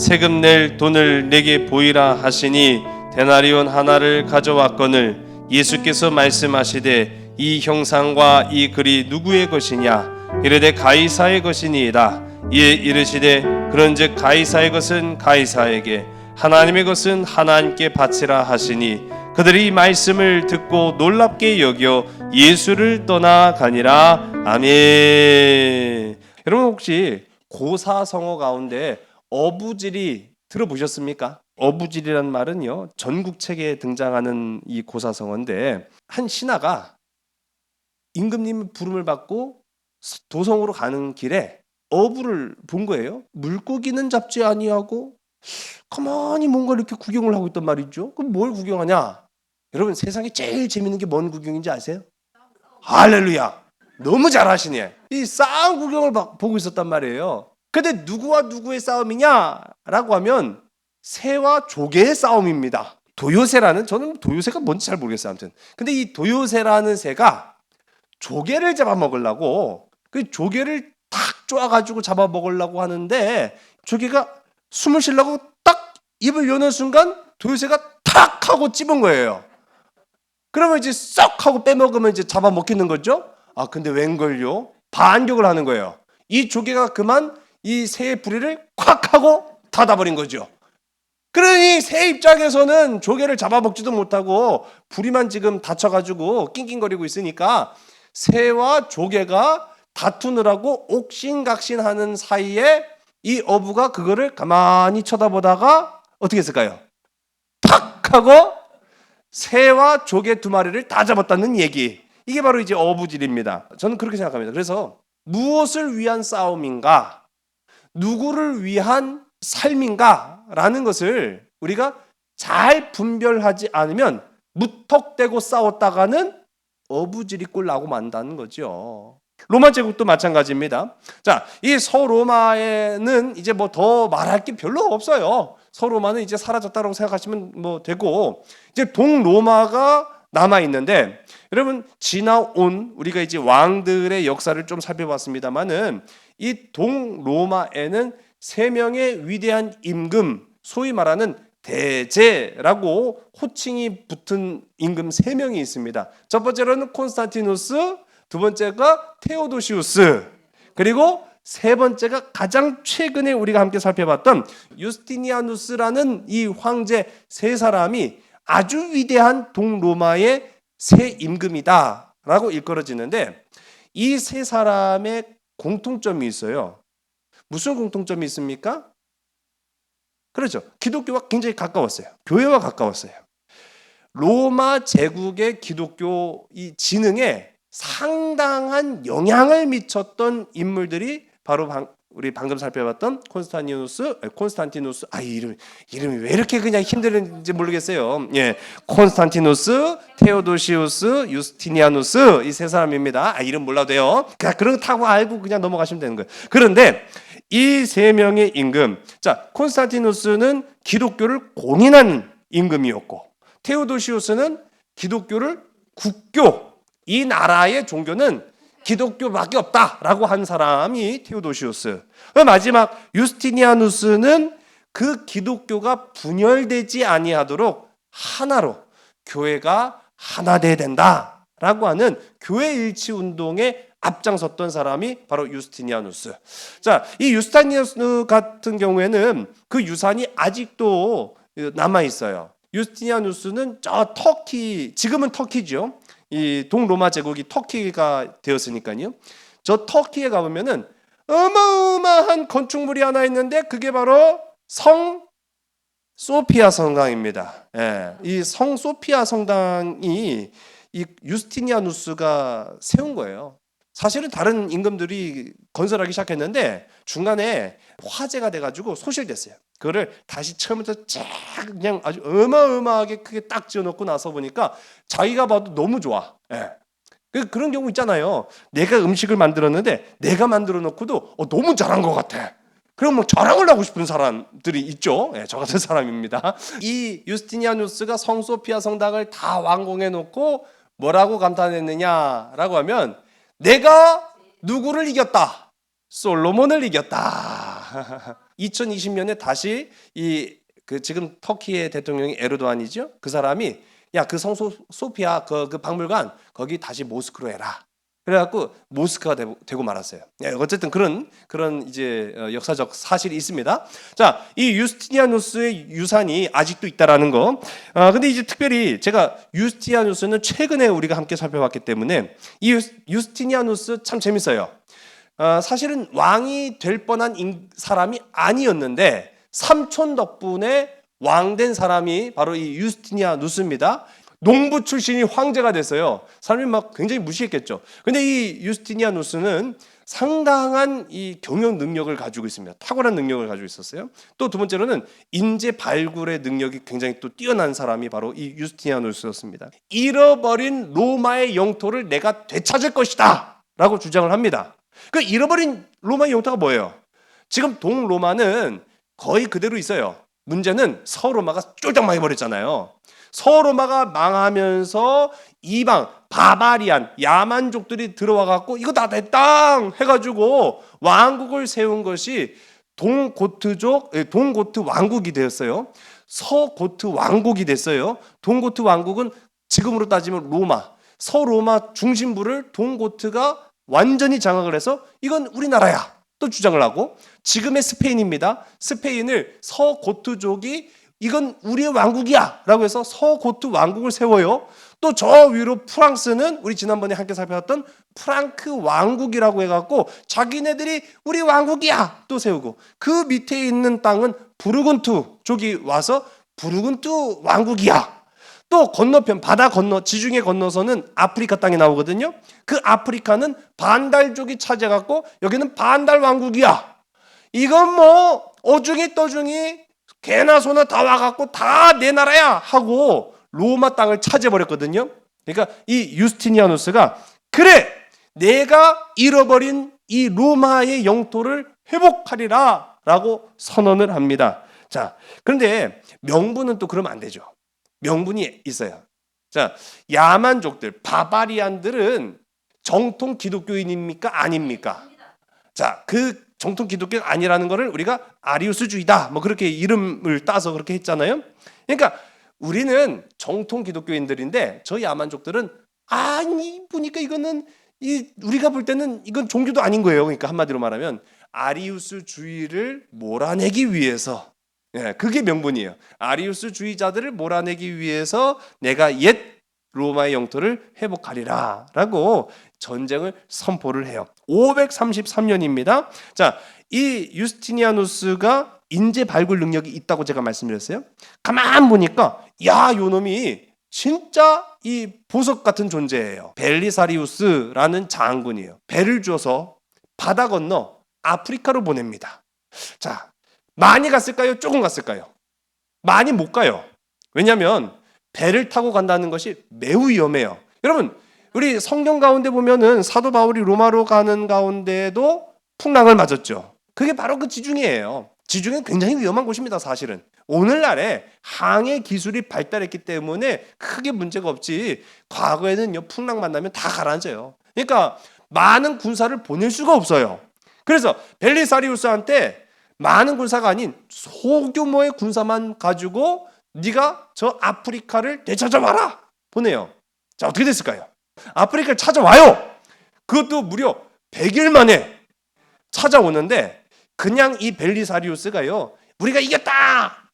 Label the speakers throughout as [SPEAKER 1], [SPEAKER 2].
[SPEAKER 1] 세금 낼 돈을 내게 보이라 하시니 데나리온 하나를 가져왔거늘 예수께서 말씀하시되 이 형상과 이 글이 누구의 것이냐 이르되 가이사의 것이니이다. 이에 이르시되 그런즉 가이사의 것은 가이사에게 하나님의 것은 하나님께 바치라 하시니 그들이 이 말씀을 듣고 놀랍게 여겨 예수를 떠나가니라. 아멘. 여러분 혹시 고사성어 가운데 어부질이 들어보셨습니까? 어부질이란 말은요, 전국책에 등장하는 이 고사성어인데 한 신하가 임금님 부름을 받고 도성으로 가는 길에 어부를 본 거예요. 물고기는 잡지 아니하고 가만히 뭔가 이렇게 구경을 하고 있단 말이죠. 그럼 뭘 구경하냐? 여러분 세상에 제일 재밌는 게 뭔 구경인지 아세요? 할렐루야! 너무 잘하시네. 이 싸움 구경을 보고 있었단 말이에요. 근데 누구와 누구의 싸움이냐? 라고 하면 새와 조개의 싸움입니다. 도요새라는, 저는 도요새가 뭔지 잘 모르겠어요. 아무튼 근데 이 도요새라는 새가 조개를 잡아먹으려고 그 조개를 탁 쪼아가지고 잡아먹으려고 하는데 조개가 숨을 쉬려고 딱 입을 여는 순간 도요새가 탁 하고 찝은 거예요. 그러면 이제 썩 하고 빼먹으면 이제 잡아먹히는 거죠. 아 근데 웬걸요? 반격을 하는 거예요. 이 조개가 그만 이 새의 부리를 콱 하고 닫아버린 거죠. 그러니 새 입장에서는 조개를 잡아먹지도 못하고 부리만 지금 다쳐가지고 낑낑거리고 있으니까 새와 조개가 다투느라고 옥신각신하는 사이에 이 어부가 그거를 가만히 쳐다보다가 어떻게 했을까요? 탁 하고 새와 조개 두 마리를 다 잡았다는 얘기. 이게 바로 이제 어부질입니다. 저는 그렇게 생각합니다. 그래서 무엇을 위한 싸움인가? 누구를 위한 삶인가? 라는 것을 우리가 잘 분별하지 않으면 무턱대고 싸웠다가는 어부질이 꼴 나고 만다는 거죠. 로마 제국도 마찬가지입니다. 자, 이 서로마에는 이제 뭐 더 말할 게 별로 없어요. 서로마는 이제 사라졌다고 생각하시면 뭐 되고, 이제 동로마가 남아 있는데, 여러분 지나온 우리가 이제 왕들의 역사를 좀 살펴봤습니다만은 이 동로마에는 세 명의 위대한 임금, 소위 말하는 대제라고 호칭이 붙은 임금 세 명이 있습니다. 첫 번째로는 콘스탄티누스, 두 번째가 테오도시우스, 그리고 세 번째가 가장 최근에 우리가 함께 살펴봤던 유스티니아누스라는 이 황제 세 사람이 아주 위대한 동로마의 새 임금이다라고 일컬어지는데, 이 세 사람의 공통점이 있어요. 무슨 공통점이 있습니까? 그렇죠. 기독교와 굉장히 가까웠어요. 교회와 가까웠어요. 로마 제국의 기독교 이 진흥에 상당한 영향을 미쳤던 인물들이 바로 우리 방금 살펴봤던 콘스탄티누스, 이름이 왜 이렇게 그냥 힘들은지 모르겠어요. 예, 콘스탄티누스, 테오도시우스, 유스티니아누스, 이 세 사람입니다. 이름 몰라도 돼요. 그런 거 타고 알고 그냥 넘어가시면 되는 거예요. 그런데 이 세 명의 임금, 자, 콘스탄티누스는 기독교를 공인한 임금이었고, 테오도시우스는 기독교를 국교, 이 나라의 종교는 기독교밖에 없다라고 한 사람이 테오도시우스. 마지막 유스티니아누스는 그 기독교가 분열되지 아니하도록 하나로 교회가 하나 돼야 된다라고 하는 교회 일치 운동에 앞장섰던 사람이 바로 유스티니아누스. 자, 이 유스티니아누스 같은 경우에는 그 유산이 아직도 남아 있어요. 유스티니아누스는 저 터키, 지금은 터키죠. 이 동로마 제국이 터키가 되었으니까요. 저 터키에 가보면은 어마어마한 건축물이 하나 있는데 그게 바로 성 소피아 성당입니다. 예, 이 성 소피아 성당이 이 유스티니아누스가 세운 거예요. 사실은 다른 임금들이 건설하기 시작했는데 중간에 화재가 돼가지고 소실됐어요. 그거를 다시 처음부터 쫙 그냥 아주 어마어마하게 크게 딱 지어놓고 나서 보니까 자기가 봐도 너무 좋아. 예. 그런 경우 있잖아요. 내가 음식을 만들었는데 내가 만들어 놓고도 너무 잘한 것 같아. 그럼 뭐 자랑을 하고 싶은 사람들이 있죠. 예, 저 같은 사람입니다. 이 유스티니아누스가 성소피아 성당을 다 완공해 놓고 뭐라고 감탄했느냐라고 하면 내가 누구를 이겼다? 솔로몬을 이겼다.
[SPEAKER 2] 2020년에 다시 지금 터키의 대통령이 에르도안이죠. 그 사람이 야, 그 성소 소피아 그 박물관 거기 다시 모스크로 해라. 그래갖고 모스크가 되고 말았어요. 예, 어쨌든 그런 이제 역사적 사실이 있습니다. 자, 이 유스티니아누스의 유산이 아직도 있다라는 거. 근데 이제 특별히 제가 유스티니아누스는 최근에 우리가 함께 살펴봤기 때문에 이 유스티니아누스 참 재밌어요. 사실은 왕이 될 뻔한 사람이 아니었는데 삼촌 덕분에 왕 된 사람이 바로 이 유스티니아누스입니다. 농부 출신이 황제가 됐어요. 사람이 막 굉장히 무시했겠죠. 근데 이 유스티니아누스는 상당한 이 경영 능력을 가지고 있습니다. 탁월한 능력을 가지고 있었어요. 또 두 번째로는 인재 발굴의 능력이 굉장히 또 뛰어난 사람이 바로 이 유스티니아누스였습니다. 잃어버린 로마의 영토를 내가 되찾을 것이다 라고 주장을 합니다. 그 잃어버린 로마의 영토가 뭐예요? 지금 동로마는 거의 그대로 있어요. 문제는 서로마가 쫄딱 망해버렸잖아요. 서로마가 망하면서 이방 바바리안 야만족들이 들어와 갖고 이거 다 내 땅 해가지고 왕국을 세운 것이 동고트 왕국이 되었어요. 서고트 왕국이 됐어요. 동고트 왕국은 지금으로 따지면 로마, 서로마 중심부를 동고트가 완전히 장악을 해서 이건 우리나라야 또 주장을 하고, 지금의 스페인입니다. 스페인을 서고트족이 이건 우리의 왕국이야 라고 해서 서고트 왕국을 세워요. 또 저 위로 프랑스는 우리 지난번에 함께 살펴봤던 프랑크 왕국이라고 해갖고 자기네들이 우리 왕국이야 또 세우고, 그 밑에 있는 땅은 부르근투족이 와서 부르근투 왕국이야. 또 건너편 바다 건너 지중해 건너서는 아프리카 땅이 나오거든요. 그 아프리카는 반달족이 차지해갖고 여기는 반달 왕국이야. 이건 뭐 어중이 떠중이 개나 소나 다 와갖고 다 내 나라야 하고 로마 땅을 차지해버렸거든요. 그러니까 이 유스티니아누스가 그래 내가 잃어버린 이 로마의 영토를 회복하리라 라고 선언을 합니다. 자, 그런데 명분은 또 그러면 안 되죠. 명분이 있어요. 자, 야만족들 바바리안들은 정통 기독교인입니까 아닙니까? 자, 그 정통 기독교는 아니라는 것을 우리가 아리우스주의다 뭐 그렇게 이름을 따서 그렇게 했잖아요. 그러니까 우리는 정통 기독교인들인데 저 야만족들은 아니 보니까 이거는 우리가 볼 때는 이건 종교도 아닌 거예요. 그러니까 한마디로 말하면 아리우스주의를 몰아내기 위해서, 예, 그게 명분이에요. 아리우스주의자들을 몰아내기 위해서 내가 옛 로마의 영토를 회복하리라 라고 전쟁을 선포를 해요. 533년입니다. 자, 이 유스티니아누스가 인재 발굴 능력이 있다고 제가 말씀드렸어요. 가만 보니까 야, 요놈이 진짜 이 보석 같은 존재예요. 벨리사리우스라는 장군이에요. 배를 줘서 바다 건너 아프리카로 보냅니다. 자, 많이 갔을까요? 조금 갔을까요? 많이 못 가요. 왜냐하면 배를 타고 간다는 것이 매우 위험해요. 여러분, 우리 성경 가운데 보면은 사도 바울이 로마로 가는 가운데도 풍랑을 맞았죠. 그게 바로 그 지중해예요. 지중해는 굉장히 위험한 곳입니다, 사실은. 오늘날에 항해 기술이 발달했기 때문에 크게 문제가 없지, 과거에는요, 풍랑 만나면 다 가라앉아요. 그러니까 많은 군사를 보낼 수가 없어요. 그래서 벨리사리우스한테 많은 군사가 아닌 소규모의 군사만 가지고 네가 저 아프리카를 되찾아와라 보내요. 자, 어떻게 됐을까요? 아프리카를 찾아와요. 그것도 무려 100일 만에 찾아오는데, 그냥 이 벨리사리우스가요, 우리가 이겼다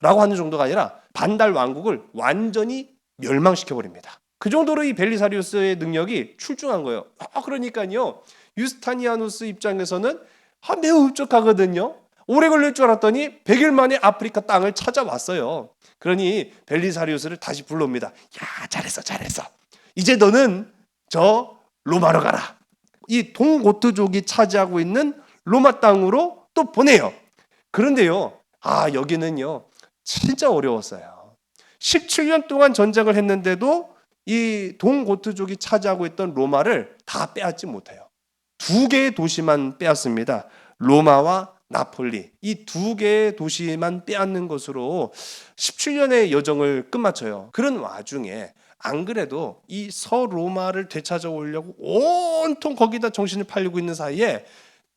[SPEAKER 2] 라고 하는 정도가 아니라 반달 왕국을 완전히 멸망시켜버립니다. 그 정도로 이 벨리사리우스의 능력이 출중한 거예요. 그러니까요, 유스타니아누스 입장에서는 매우 흡족하거든요. 오래 걸릴 줄 알았더니 100일 만에 아프리카 땅을 찾아왔어요. 그러니 벨리사리우스를 다시 불러옵니다. 야, 잘했어. 이제 너는 저 로마로 가라. 이 동고트족이 차지하고 있는 로마 땅으로 또 보내요. 그런데요, 여기는요 진짜 어려웠어요. 17년 동안 전쟁을 했는데도 이 동고트족이 차지하고 있던 로마를 다 빼앗지 못해요. 2개의 도시만 빼앗습니다. 로마와 나폴리, 이 2개의 도시만 빼앗는 것으로 17년의 여정을 끝마쳐요. 그런 와중에 안 그래도 이 서로마를 되찾아오려고 온통 거기다 정신을 팔리고 있는 사이에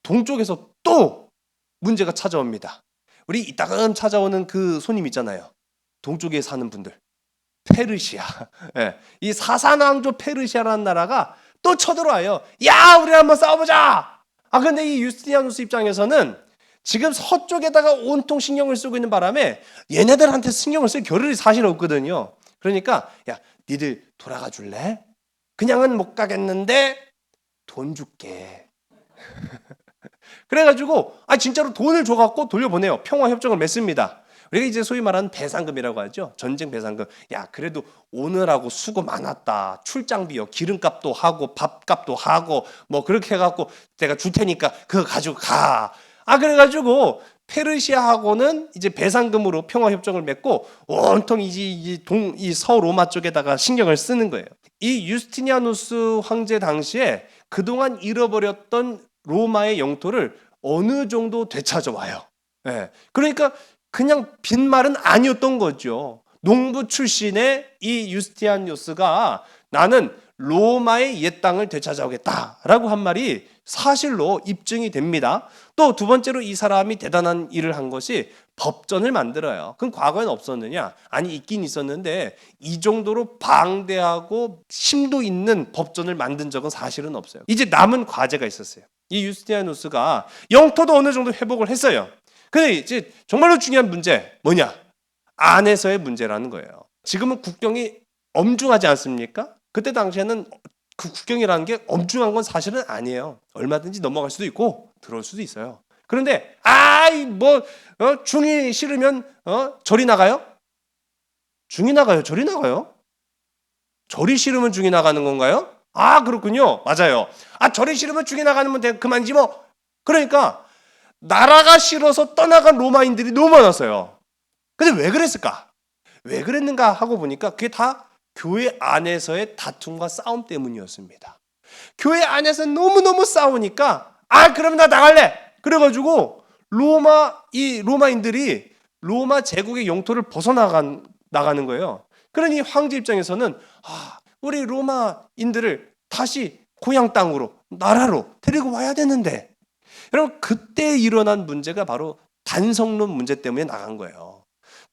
[SPEAKER 2] 동쪽에서 또 문제가 찾아옵니다. 우리 이따금 찾아오는 그 손님 있잖아요. 동쪽에 사는 분들. 페르시아. 예. 이 사산왕조 페르시아라는 나라가 또 쳐들어와요. 야, 우리 한번 싸워보자. 근데 이 유스티니아누스 입장에서는 지금 서쪽에다가 온통 신경을 쓰고 있는 바람에 얘네들한테 신경을 쓸 겨를이 사실 없거든요. 그러니까 야, 니들 돌아가 줄래? 그냥은 못 가겠는데 돈 줄게. 그래가지고 진짜로 돈을 줘갖고 돌려보내요. 평화협정을 맺습니다. 우리가 이제 소위 말하는 배상금이라고 하죠. 전쟁 배상금. 야, 그래도 오늘하고 수고 많았다. 출장비요. 기름값도 하고 밥값도 하고 뭐 그렇게 해갖고 내가 줄 테니까 그거 가지고 가. 그래가지고 페르시아하고는 이제 배상금으로 평화협정을 맺고 온통 이 서로마 쪽에다가 신경을 쓰는 거예요. 이 유스티니아누스 황제 당시에 그동안 잃어버렸던 로마의 영토를 어느 정도 되찾아와요. 네. 그러니까 그냥 빈말은 아니었던 거죠. 농부 출신의 이 유스티니아누스가 나는 로마의 옛 땅을 되찾아오겠다라고 한 말이 사실로 입증이 됩니다. 또 두 번째로 이 사람이 대단한 일을 한 것이 법전을 만들어요. 그럼 과거에는 없었느냐? 아니, 있긴 있었는데 이 정도로 방대하고 심도 있는 법전을 만든 적은 사실은 없어요. 이제 남은 과제가 있었어요. 이 유스티니아누스가 영토도 어느 정도 회복을 했어요. 근데 이제 정말로 중요한 문제 뭐냐? 안에서의 문제라는 거예요. 지금은 국경이 엄중하지 않습니까? 그때 당시에는 그 국경이라는 게 엄중한 건 사실은 아니에요. 얼마든지 넘어갈 수도 있고 들어올 수도 있어요. 그런데 중이 싫으면 절이 나가요? 중이 나가요? 절이 나가요? 절이 싫으면 중이 나가는 건가요? 그렇군요. 맞아요. 절이 싫으면 중이 나가면 그만이지 뭐. 그러니까 나라가 싫어서 떠나간 로마인들이 너무 많았어요. 근데 왜 그랬을까? 왜 그랬는가 하고 보니까 그게 다 교회 안에서의 다툼과 싸움 때문이었습니다. 교회 안에서 너무너무 싸우니까 그러면 나 나갈래. 그래가지고 로마인들이 로마 제국의 영토를 나가는 거예요. 그러니 황제 입장에서는 우리 로마인들을 다시 고향 땅으로 나라로 데리고 와야 되는데, 여러분 그때 일어난 문제가 바로 단성론 문제 때문에 나간 거예요.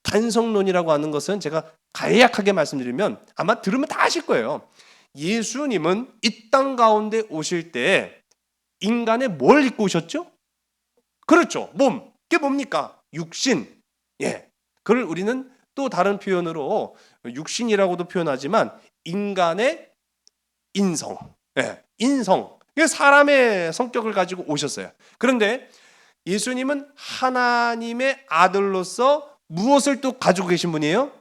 [SPEAKER 2] 단성론이라고 하는 것은 제가 간략하게 말씀드리면 아마 들으면 다 아실 거예요. 예수님은 이 땅 가운데 오실 때 인간의 뭘 입고 오셨죠? 그렇죠. 몸. 그게 뭡니까? 육신. 그걸 우리는 또 다른 표현으로 육신이라고도 표현하지만 인간의 인성. 인성. 사람의 성격을 가지고 오셨어요. 그런데 예수님은 하나님의 아들로서 무엇을 또 가지고 계신 분이에요?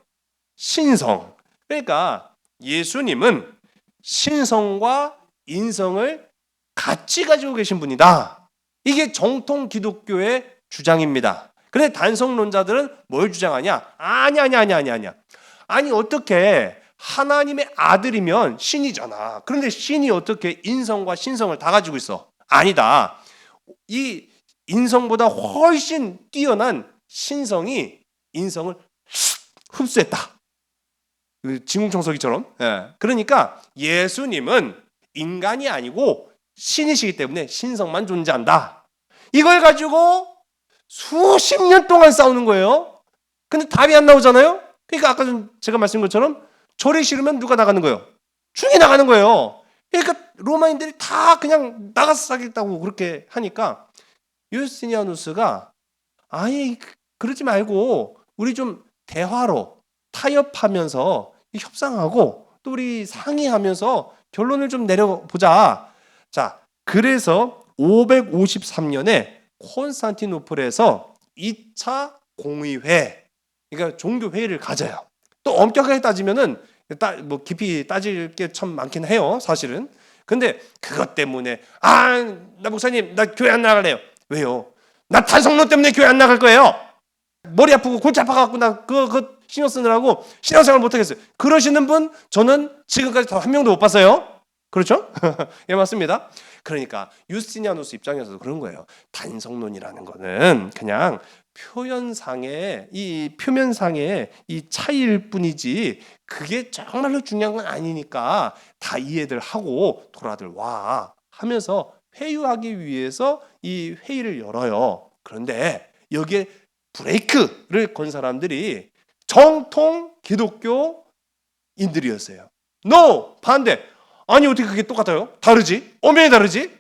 [SPEAKER 2] 신성. 그러니까 예수님은 신성과 인성을 같이 가지고 계신 분이다. 이게 정통 기독교의 주장입니다. 그런데 단성론자들은 뭘 주장하냐? 아니야. 아니 어떻게 하나님의 아들이면 신이잖아. 그런데 신이 어떻게 인성과 신성을 다 가지고 있어? 아니다. 이 인성보다 훨씬 뛰어난 신성이 인성을 흡수했다. 진공청소기처럼. 그러니까 예수님은 인간이 아니고 신이시기 때문에 신성만 존재한다. 이걸 가지고 수십 년 동안 싸우는 거예요. 근데 답이 안 나오잖아요. 그러니까 아까 제가 말씀드린 것처럼 절이 싫으면 누가 나가는 거예요? 중이 나가는 거예요. 그러니까 로마인들이 다 그냥 나가서 사겠다고 그렇게 하니까 유스티니아누스가 아예 그러지 말고 우리 좀 대화로 타협하면서 협상하고 또 우리 상의하면서 결론을 좀 내려보자. 자, 그래서 553년에 콘스탄티노플에서 2차 공의회, 그러니까 종교회의를 가져요. 또 엄격하게 따지면은 뭐 깊이 따질 게 참 많긴 해요, 사실은. 근데 그것 때문에 나 목사님 나 교회 안 나갈래요. 왜요? 나 단성론 때문에 교회 안 나갈 거예요. 머리 아프고 골치 아파갖고 나 그거 신경 쓰느라고 신앙생활 못 하겠어요. 그러시는 분 저는 지금까지 한 명도 못 봤어요. 그렇죠? 예, 맞습니다. 그러니까 유스티니아누스 입장에서도 그런 거예요. 단성론이라는 거는 그냥 표면상의 이 차이일 뿐이지 그게 정말로 중요한 건 아니니까 다 이해들 하고 돌아들 와 하면서 회유하기 위해서 이 회의를 열어요. 그런데 여기에 브레이크를 건 사람들이 정통 기독교인들이었어요. No! 반대! 아니 어떻게 그게 똑같아요? 다르지? 엄연히 다르지?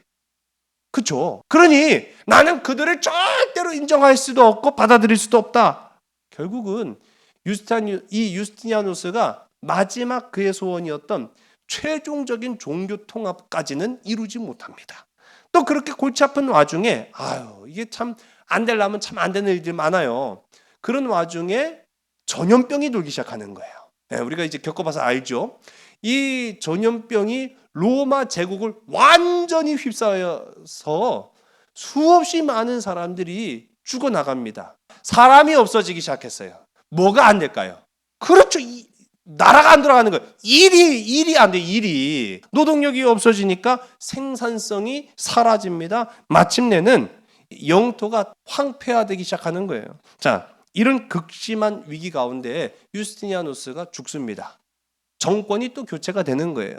[SPEAKER 2] 그쵸? 그러니 나는 그들을 절대로 인정할 수도 없고 받아들일 수도 없다. 결국은 이 유스티니아누스가 마지막 그의 소원이었던 최종적인 종교 통합까지는 이루지 못합니다. 또 그렇게 골치 아픈 와중에 이게 참 안 되려면 참 안 되는 일들이 많아요. 그런 와중에 전염병이 돌기 시작하는 거예요. 네, 우리가 이제 겪어봐서 알죠. 이 전염병이 로마 제국을 완전히 휩싸여서 수없이 많은 사람들이 죽어나갑니다. 사람이 없어지기 시작했어요. 뭐가 안 될까요? 그렇죠. 나라가 안 돌아가는 거예요. 일이 안 돼, 일이. 노동력이 없어지니까 생산성이 사라집니다. 마침내는 영토가 황폐화되기 시작하는 거예요. 자, 이런 극심한 위기 가운데 유스티니아누스가 죽습니다. 정권이 또 교체가 되는 거예요.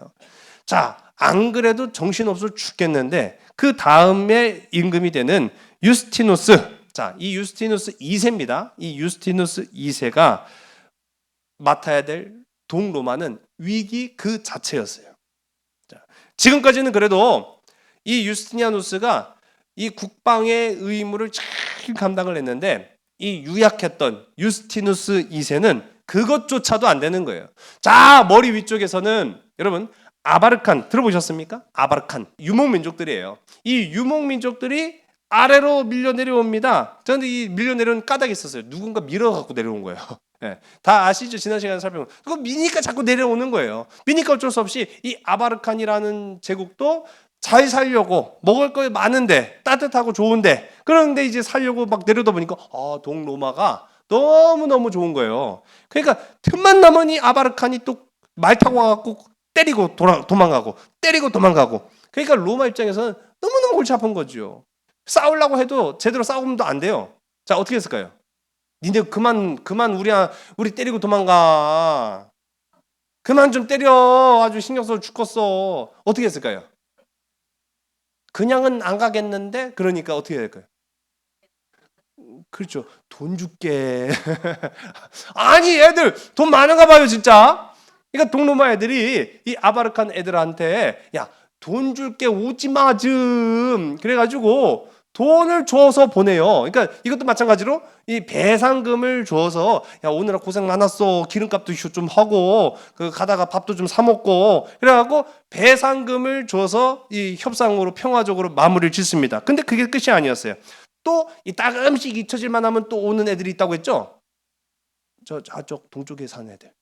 [SPEAKER 2] 자, 안 그래도 정신없어 죽겠는데 그 다음에 임금이 되는 유스티누스. 자, 이 유스티누스 2세입니다. 이 유스티누스 2세가 맡아야 될 동로마는 위기 그 자체였어요. 자, 지금까지는 그래도 이 유스티니아누스가 이 국방의 의무를 잘 감당을 했는데 이 유약했던 유스티누스 2세는 그것조차도 안 되는 거예요. 자, 머리 위쪽에서는 여러분 아바르칸 들어보셨습니까? 아바르칸 유목민족들이에요. 이 유목민족들이 아래로 밀려 내려옵니다. 그런데 이 밀려 내려온 까닭이 있었어요. 누군가 밀어갖고 내려온 거예요. 네, 다 아시죠? 지난 시간에 살펴본 그거 미니까 자꾸 내려오는 거예요. 미니까 어쩔 수 없이 이 아바르칸이라는 제국도 잘 살려고 먹을 거 많은데 따뜻하고 좋은데 그런데 이제 살려고 막 내려다 보니까 동로마가 너무너무 좋은 거예요. 그러니까 틈만 나면 이 아바르칸이 또 말 타고 와갖고 때리고 도망가고 때리고 도망가고 그러니까 로마 입장에서는 너무너무 골치 아픈 거죠. 싸우려고 해도 제대로 싸우면 안 돼요. 자, 어떻게 했을까요? 니네 그만 우리 때리고 도망가. 그만 좀 때려. 아주 신경 써서 죽겠어. 어떻게 했을까요? 그냥은 안 가겠는데 그러니까 어떻게 해야 될까요? 그렇죠. 돈 줄게. 아니 애들 돈 많은가 봐요 진짜. 그러니까 동로마 애들이 이 아바르칸 애들한테 야 돈 줄게 오지 마 좀. 그래가지고 돈을 줘서 보내요. 그러니까 이것도 마찬가지로 이 배상금을 줘서 야 오늘은 고생 많았어. 기름값도 좀 하고 그 가다가 밥도 좀 사 먹고 그래갖고 배상금을 줘서 이 협상으로 평화적으로 마무리를 짓습니다. 근데 그게 끝이 아니었어요. 또 이 따끔씩 잊혀질만 하면 또 오는 애들이 있다고 했죠. 저쪽 동쪽에 사는 애들.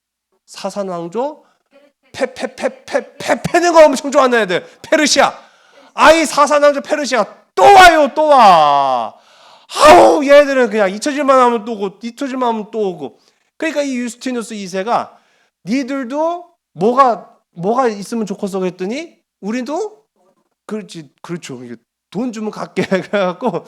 [SPEAKER 2] 사산왕조 패는 거 엄청 좋아하는 애들. 페르시아. 아이 사산왕조 페르시아 또 와요, 또 와. 아우, 얘들은 그냥 잊혀질만 하면 또 오고, 잊혀질만 하면 또 오고. 그러니까 이 유스티누스 2세가 니들도 뭐가 있으면 좋겠어 했더니 우리도 그렇죠. 돈 주면 갈게. 그래갖고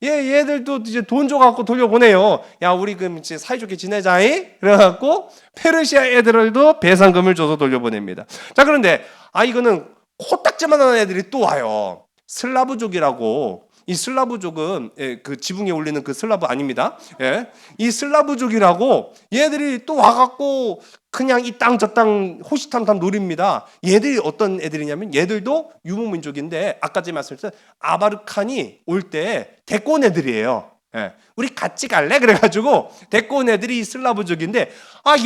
[SPEAKER 2] 얘들도 이제 돈 줘갖고 돌려보내요. 야, 우리 그럼 이제 사이좋게 지내자이. 그래갖고 페르시아 애들도 배상금을 줘서 돌려보냅니다. 자, 그런데 이거는 코딱지만한 애들이 또 와요. 슬라브족이라고. 이 슬라브족은 그 지붕에 올리는 그 슬라브 아닙니다. 예. 이 슬라브족이라고 얘들이 또 와갖고 그냥 이 땅 저 땅 호시탐탐 노립니다. 얘들이 어떤 애들이냐면 얘들도 유목민족인데 아까 제가 말씀드렸던 아바르칸이 올 때 데리고 온 애들이에요. 예. 우리 같이 갈래? 그래가지고 데리고 온 애들이 이 슬라브족인데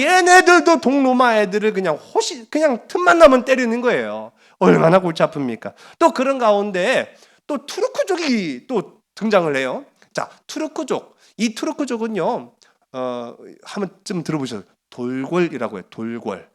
[SPEAKER 2] 얘네들도 동로마 애들을 그냥 틈만 나면 때리는 거예요. 얼마나 골치 아픕니까? 또 그런 가운데 또 투르크족이 또 등장을 해요. 자, 투르크족. 이 투르크족은요, 한번 좀 들어보셔요. 돌궐이라고 해요. 돌궐.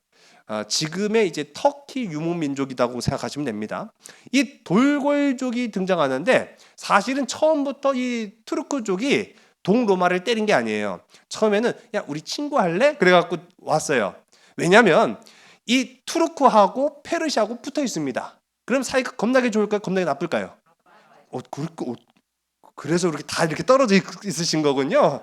[SPEAKER 2] 지금의 이제 터키 유목민족이라고 생각하시면 됩니다. 이 돌궐족이 등장하는데 사실은 처음부터 이 투르크족이 동로마를 때린 게 아니에요. 처음에는 야 우리 친구 할래? 그래갖고 왔어요. 왜냐하면 이 투르크하고 페르시아하고 붙어 있습니다. 그럼 사이가 겁나게 좋을까요? 겁나게 나쁠까요? 그래서 이렇게 다 이렇게 떨어져 있으신 거군요.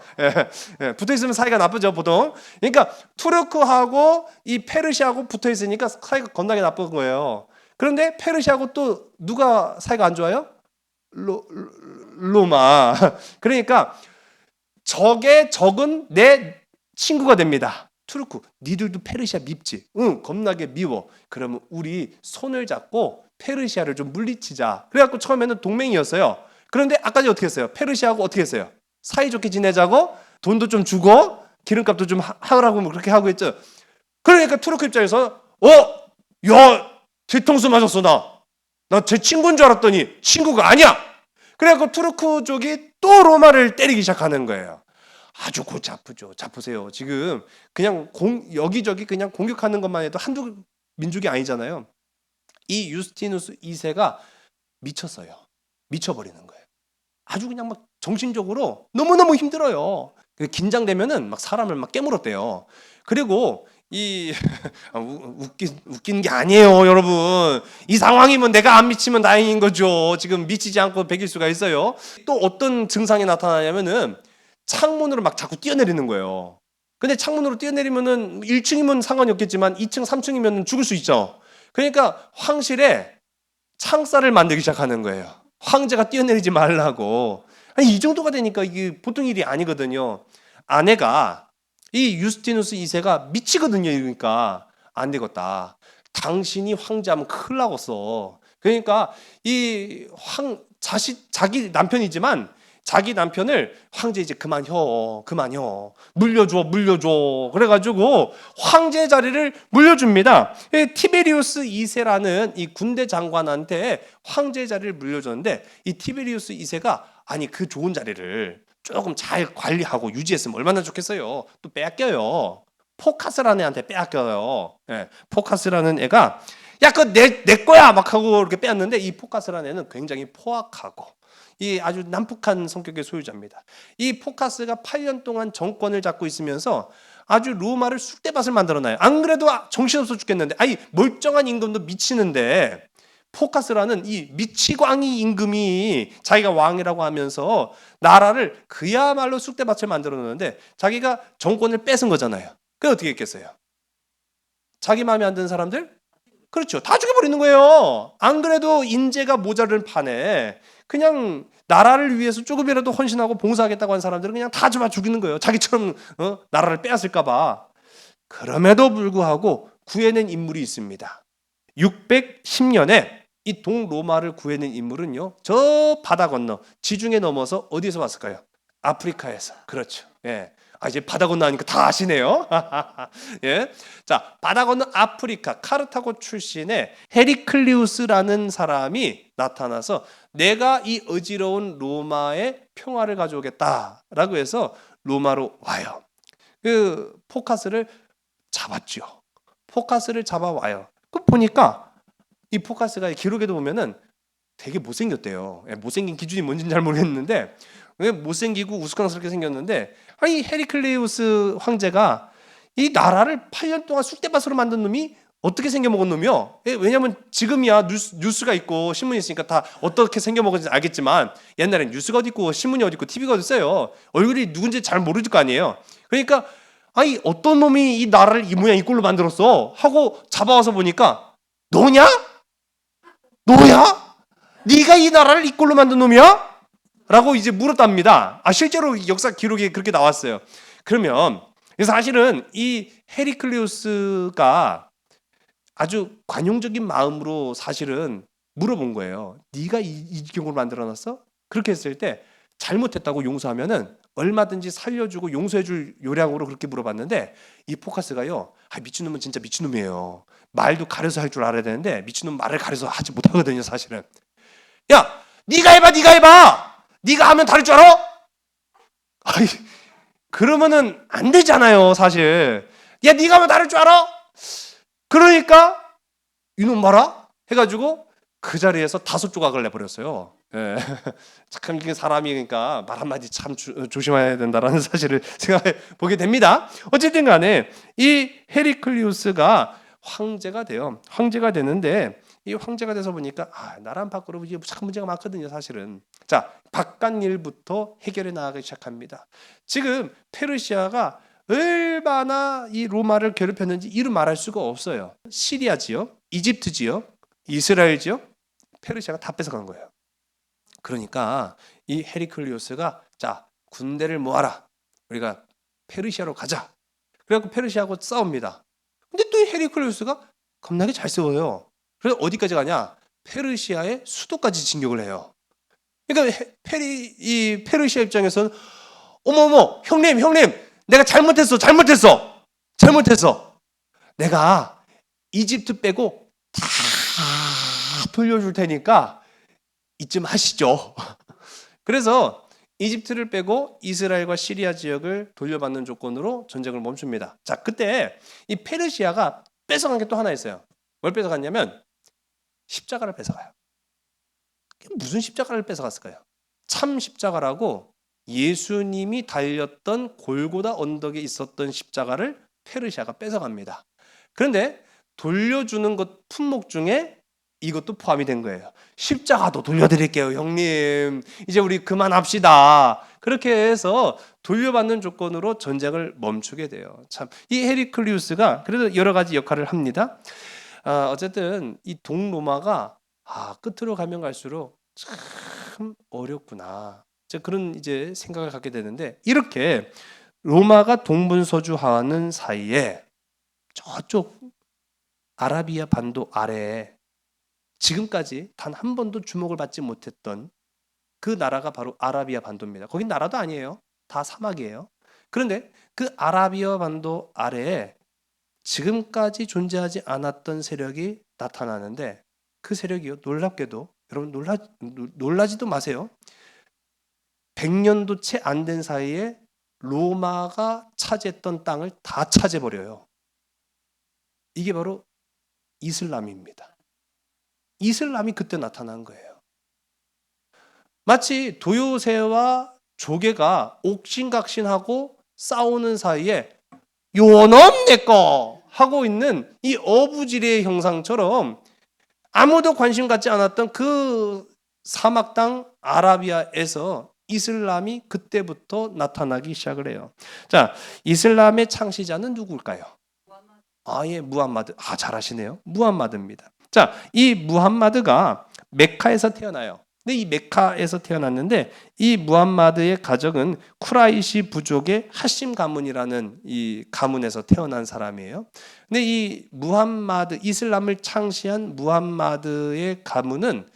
[SPEAKER 2] 붙어 있으면 사이가 나쁘죠 보통. 그러니까 투르크하고 이 페르시아하고 붙어 있으니까 사이가 겁나게 나쁜 거예요. 그런데 페르시아하고 또 누가 사이가 안 좋아요? 로마. 그러니까 적은 내 친구가 됩니다. 투르크, 니들도 페르시아 밉지? 응, 겁나게 미워. 그러면 우리 손을 잡고 페르시아를 좀 물리치자. 그래갖고 처음에는 동맹이었어요. 그런데 아까 전에 어떻게 했어요? 페르시아하고 어떻게 했어요? 사이좋게 지내자고 돈도 좀 주고 기름값도 좀 하라고 뭐 그렇게 하고 했죠. 그러니까 투르크 입장에서 야, 뒤통수 맞았어 나 제 친구인 줄 알았더니 친구가 아니야. 그래갖고 투르크족이 또 로마를 때리기 시작하는 거예요. 아주 골치 아프죠. 자 보세요. 지금 그냥 여기저기 그냥 공격하는 것만 해도 한두 민족이 아니잖아요. 이 유스티누스 2세가 미쳤어요. 미쳐버리는 거예요. 아주 그냥 막 정신적으로 너무너무 힘들어요. 긴장되면은 막 사람을 막 깨물었대요. 그리고 웃긴 게 아니에요, 여러분. 이 상황이면 내가 안 미치면 다행인 거죠. 지금 미치지 않고 베길 수가 있어요. 또 어떤 증상이 나타나냐면은 창문으로 막 자꾸 뛰어내리는 거예요. 근데 창문으로 뛰어내리면은 1층이면 상관이 없겠지만 2층, 3층이면 죽을 수 있죠. 그러니까 황실에 창살을 만들기 시작하는 거예요. 황제가 뛰어내리지 말라고. 아니, 이 정도가 되니까 이게 보통 일이 아니거든요. 아내가 이 유스티누스 2세가 미치거든요. 그러니까 안 되겠다. 당신이 황제하면 큰일 나겠어. 그러니까 자기 남편이지만 자기 남편을 황제 이제 그만혀 물려줘. 그래가지고 황제 자리를 물려줍니다. 티베리우스 2세라는 이 군대 장관한테 황제 자리를 물려줬는데 이 티베리우스 2세가 아니 그 좋은 자리를 조금 잘 관리하고 유지했으면 얼마나 좋겠어요. 또 빼앗겨요. 포카스라는 애한테 빼앗겨요. 예, 포카스라는 애가 야 그거 내 거야 막 하고 이렇게 빼앗는데 이 포카스라는 애는 굉장히 포악하고 이 아주 난폭한 성격의 소유자입니다. 이 포카스가 8년 동안 정권을 잡고 있으면서 아주 로마를 쑥대밭을 만들어놔요. 안 그래도 정신없어 죽겠는데 아니 멀쩡한 임금도 미치는데 포카스라는 이 미치광이 임금이 자기가 왕이라고 하면서 나라를 그야말로 쑥대밭을 만들어 놓는데 자기가 정권을 뺏은 거잖아요. 그게 어떻게 했겠어요? 자기 마음에 안 드는 사람들? 그렇죠. 다 죽여버리는 거예요. 안 그래도 인재가 모자른 판에 그냥 나라를 위해서 조금이라도 헌신하고 봉사하겠다고 한 사람들은 그냥 다 잡아 죽이는 거예요. 자기처럼 나라를 빼앗을까 봐. 그럼에도 불구하고 구해낸 인물이 있습니다. 610년에 이 동로마를 구해낸 인물은요. 저 바다 건너 지중해 넘어서 어디서 왔을까요? 아프리카에서. 그렇죠. 예. 이제 바다 건너 하니까 다 아시네요. 예. 자, 바다 건너 아프리카 카르타고 출신의 헤리클리우스라는 사람이 나타나서 내가 이 어지러운 로마의 평화를 가져오겠다라고 해서 로마로 와요. 그 포카스를 잡았죠. 포카스를 잡아와요. 그 보니까 이 포카스가 기록에도 보면은 되게 못생겼대요. 못생긴 기준이 뭔지는 잘 모르겠는데 못생기고 우스꽝스럽게 생겼는데 아니 헤리클레우스 황제가 이 나라를 8년 동안 쑥대밭으로 만든 놈이 어떻게 생겨먹은 놈이요? 왜냐면 지금이야 뉴스가 있고 신문이 있으니까 다 어떻게 생겨먹은지 알겠지만 옛날엔 뉴스가 어디 있고 신문이 어디 있고 TV가 어디 있어요. 얼굴이 누군지 잘 모르실 거 아니에요. 그러니까 아니 어떤 놈이 이 나라를 이 모양 이 꼴로 만들었어 하고 잡아와서 보니까 너냐? 네가 이 나라를 이 꼴로 만든 놈이야? 라고 이제 물었답니다. 실제로 역사 기록에 그렇게 나왔어요. 그러면 사실은 이 헤리클리우스가 아주 관용적인 마음으로 사실은 물어본 거예요. 네가 이 경우를 만들어놨어? 그렇게 했을 때 잘못했다고 용서하면은 얼마든지 살려주고 용서해줄 요량으로 그렇게 물어봤는데 이 포카스가요. 미친놈은 진짜 미친놈이에요. 말도 가려서 할 줄 알아야 되는데 미친놈 말을 가려서 하지 못하거든요. 사실은. 야 네가 해봐. 네가 하면 다를 줄 알아? 그러면은 안 되잖아요. 사실. 야 네가 하면 다를 줄 알아? 그러니까 이놈 봐라 해가지고 그 자리에서 5조각을 내버렸어요. 예. 참 이게 사람이 그러니까 말 한마디 참 조심해야 된다라는 사실을 생각해 보게 됩니다. 어쨌든 간에 이 헤리클리우스가 황제가 돼요. 황제가 되는데 이 황제가 돼서 보니까 나라 밖으로 이제 참 문제가 많거든요. 사실은. 자, 바깥 일부터 해결해 나가기 시작합니다. 지금 페르시아가 얼마나 이 로마를 괴롭혔는지 이루 말할 수가 없어요. 시리아지요, 이집트지요, 이스라엘지요, 페르시아가 다 뺏어간 거예요. 그러니까 이 헤리클리오스가 자, 군대를 모아라. 우리가 페르시아로 가자. 그래갖고 페르시아하고 싸웁니다. 근데 또 이 헤리클리오스가 겁나게 잘 싸워요. 그래서 어디까지 가냐? 페르시아의 수도까지 진격을 해요. 그러니까 이 페르시아 입장에서는 어머어머, 형님, 내가 잘못했어. 내가 이집트 빼고 다 돌려줄 테니까 이쯤 하시죠. 그래서 이집트를 빼고 이스라엘과 시리아 지역을 돌려받는 조건으로 전쟁을 멈춥니다. 자, 그때 이 페르시아가 뺏어간 게 또 하나 있어요. 뭘 뺏어갔냐면 십자가를 뺏어가요. 무슨 십자가를 뺏어갔을까요? 참 십자가라고 예수님이 달렸던 골고다 언덕에 있었던 십자가를 페르시아가 뺏어갑니다. 그런데 돌려주는 것 품목 중에 이것도 포함이 된 거예요. 십자가도 돌려드릴게요, 형님. 이제 우리 그만합시다. 그렇게 해서 돌려받는 조건으로 전쟁을 멈추게 돼요. 참, 이 헤리클리우스가 그래도 여러 가지 역할을 합니다. 어쨌든 이 동로마가 끝으로 가면 갈수록 참 어렵구나. 그런 이제 생각을 갖게 되는데, 이렇게 로마가 동분서주하는 사이에 저쪽 아라비아 반도 아래에 지금까지 단 한 번도 주목을 받지 못했던 그 나라가 바로 아라비아 반도입니다. 거긴 나라도 아니에요. 다 사막이에요. 그런데 그 아라비아 반도 아래에 지금까지 존재하지 않았던 세력이 나타나는데, 그 세력이요, 놀랍게도, 여러분 놀라지도 마세요. 100년도 채 안 된 사이에 로마가 차지했던 땅을 다 차지해버려요. 이게 바로 이슬람입니다. 이슬람이 그때 나타난 거예요. 마치 도요새와 조개가 옥신각신하고 싸우는 사이에 요놈 내꺼 하고 있는 이 어부지리의 형상처럼 아무도 관심 갖지 않았던 그 사막 땅 아라비아에서 이슬람이 그때부터 나타나기 시작을 해요. 자, 이슬람의 창시자는 누굴까요? 예, 무함마드. 잘하시네요. 무함마드입니다. 자, 이 무함마드가 메카에서 태어나요. 근데 이 메카에서 태어났는데, 이 무함마드의 가족은 쿠라이시 부족의 하심 가문이라는 이 가문에서 태어난 사람이에요. 근데 이 무함마드, 이슬람을 창시한 무함마드의 가문은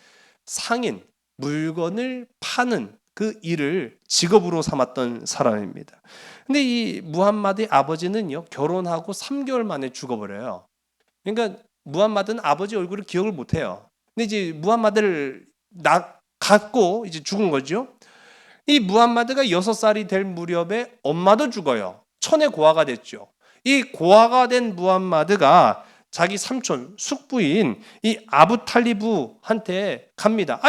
[SPEAKER 2] 상인, 물건을 파는 그 일을 직업으로 삼았던 사람입니다. 근데 이 무함마드의 아버지는요, 결혼하고 3개월 만에 죽어버려요. 그러니까 무함마드는 아버지 얼굴을 기억을 못해요. 근데 이제 무함마드를 갖고 이제 죽은 거죠. 이 무함마드가 6살이 될 무렵에 엄마도 죽어요. 천의 고아가 됐죠. 이 고아가 된 무함마드가 자기 삼촌, 숙부인 이 아부 탈리브한테 갑니다.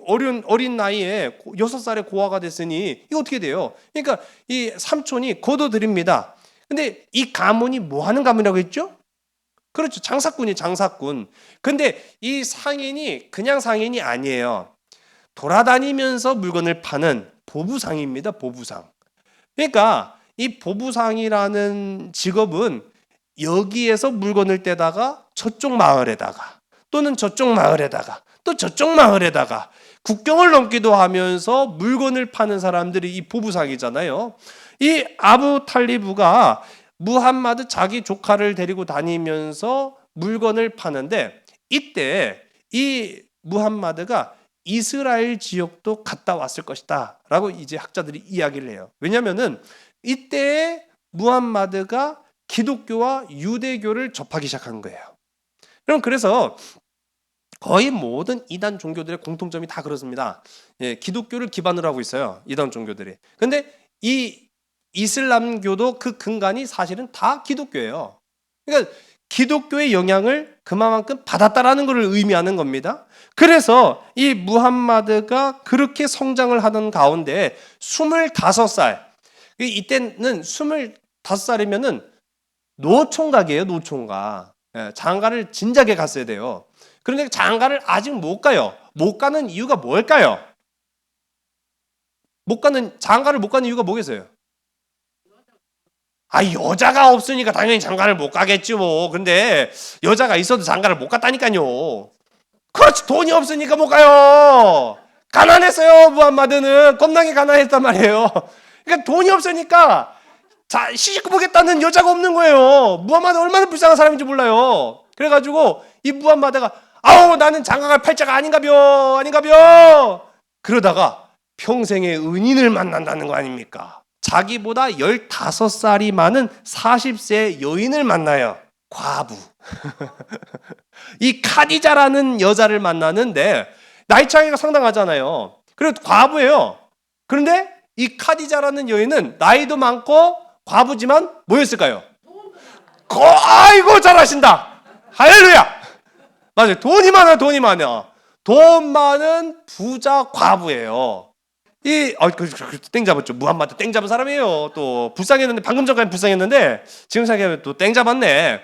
[SPEAKER 2] 어린 나이에 6살에 고아가 됐으니 이거 어떻게 돼요? 그러니까 이 삼촌이 거둬들입니다. 근데 이 가문이 뭐 하는 가문이라고 했죠? 그렇죠. 장사꾼이 장사꾼. 근데 이 상인이 그냥 상인이 아니에요. 돌아다니면서 물건을 파는 보부상입니다. 보부상. 그러니까 이 보부상이라는 직업은 여기에서 물건을 떼다가 저쪽 마을에다가, 또는 저쪽 마을에다가, 또 저쪽 마을에다가 국경을 넘기도 하면서 물건을 파는 사람들이 이 보부상이잖아요. 이 아부 탈리브가 무함마드 자기 조카를 데리고 다니면서 물건을 파는데, 이때 이 무함마드가 이스라엘 지역도 갔다 왔을 것이다 라고 이제 학자들이 이야기를 해요. 왜냐하면은 이때 무함마드가 기독교와 유대교를 접하기 시작한 거예요. 그래서 거의 모든 이단 종교들의 공통점이 다 그렇습니다. 기독교를 기반으로 하고 있어요, 이단 종교들이. 근데 이 이슬람교도 그 근간이 사실은 다 기독교예요. 그러니까 기독교의 영향을 그만큼 받았다라는 것을 의미하는 겁니다. 그래서 이 무함마드가 그렇게 성장을 하던 가운데 25살, 이때는 25살이면은 노총각이에요, 노총각. 장가를 진작에 갔어야 돼요. 그런데 장가를 아직 못 가요. 못 가는 이유가 뭘까요? 장가를 못 가는 이유가 뭐겠어요? 여자가 없으니까 당연히 장가를 못 가겠지 뭐. 근데 여자가 있어도 장가를 못 갔다니까요. 그렇지, 돈이 없으니까 못 가요. 가난했어요. 무함마드는 겁나게 가난했단 말이에요. 그러니까 돈이 없으니까 자, 시집 보겠다는 여자가 없는 거예요. 무함마드 얼마나 불쌍한 사람인지 몰라요. 그래가지고 이 무함마드가 아우 나는 장가갈 팔자가 아닌가벼 그러다가 평생의 은인을 만난다는 거 아닙니까? 자기보다 15살이 많은 40세 여인을 만나요. 과부. 이 카디자라는 여자를 만나는데 나이 차이가 상당하잖아요. 그리고 과부예요. 그런데 이 카디자라는 여인은 나이도 많고 과부지만 뭐였을까요? 아이고 잘하신다. 할렐루야. 맞아요. 돈이 많아. 돈 많은 부자 과부예요. 땡 잡았죠. 무함마드 땡 잡은 사람이에요. 또 불쌍했는데 방금 전까지 불쌍했는데 지금 생각하면 또 땡 잡았네.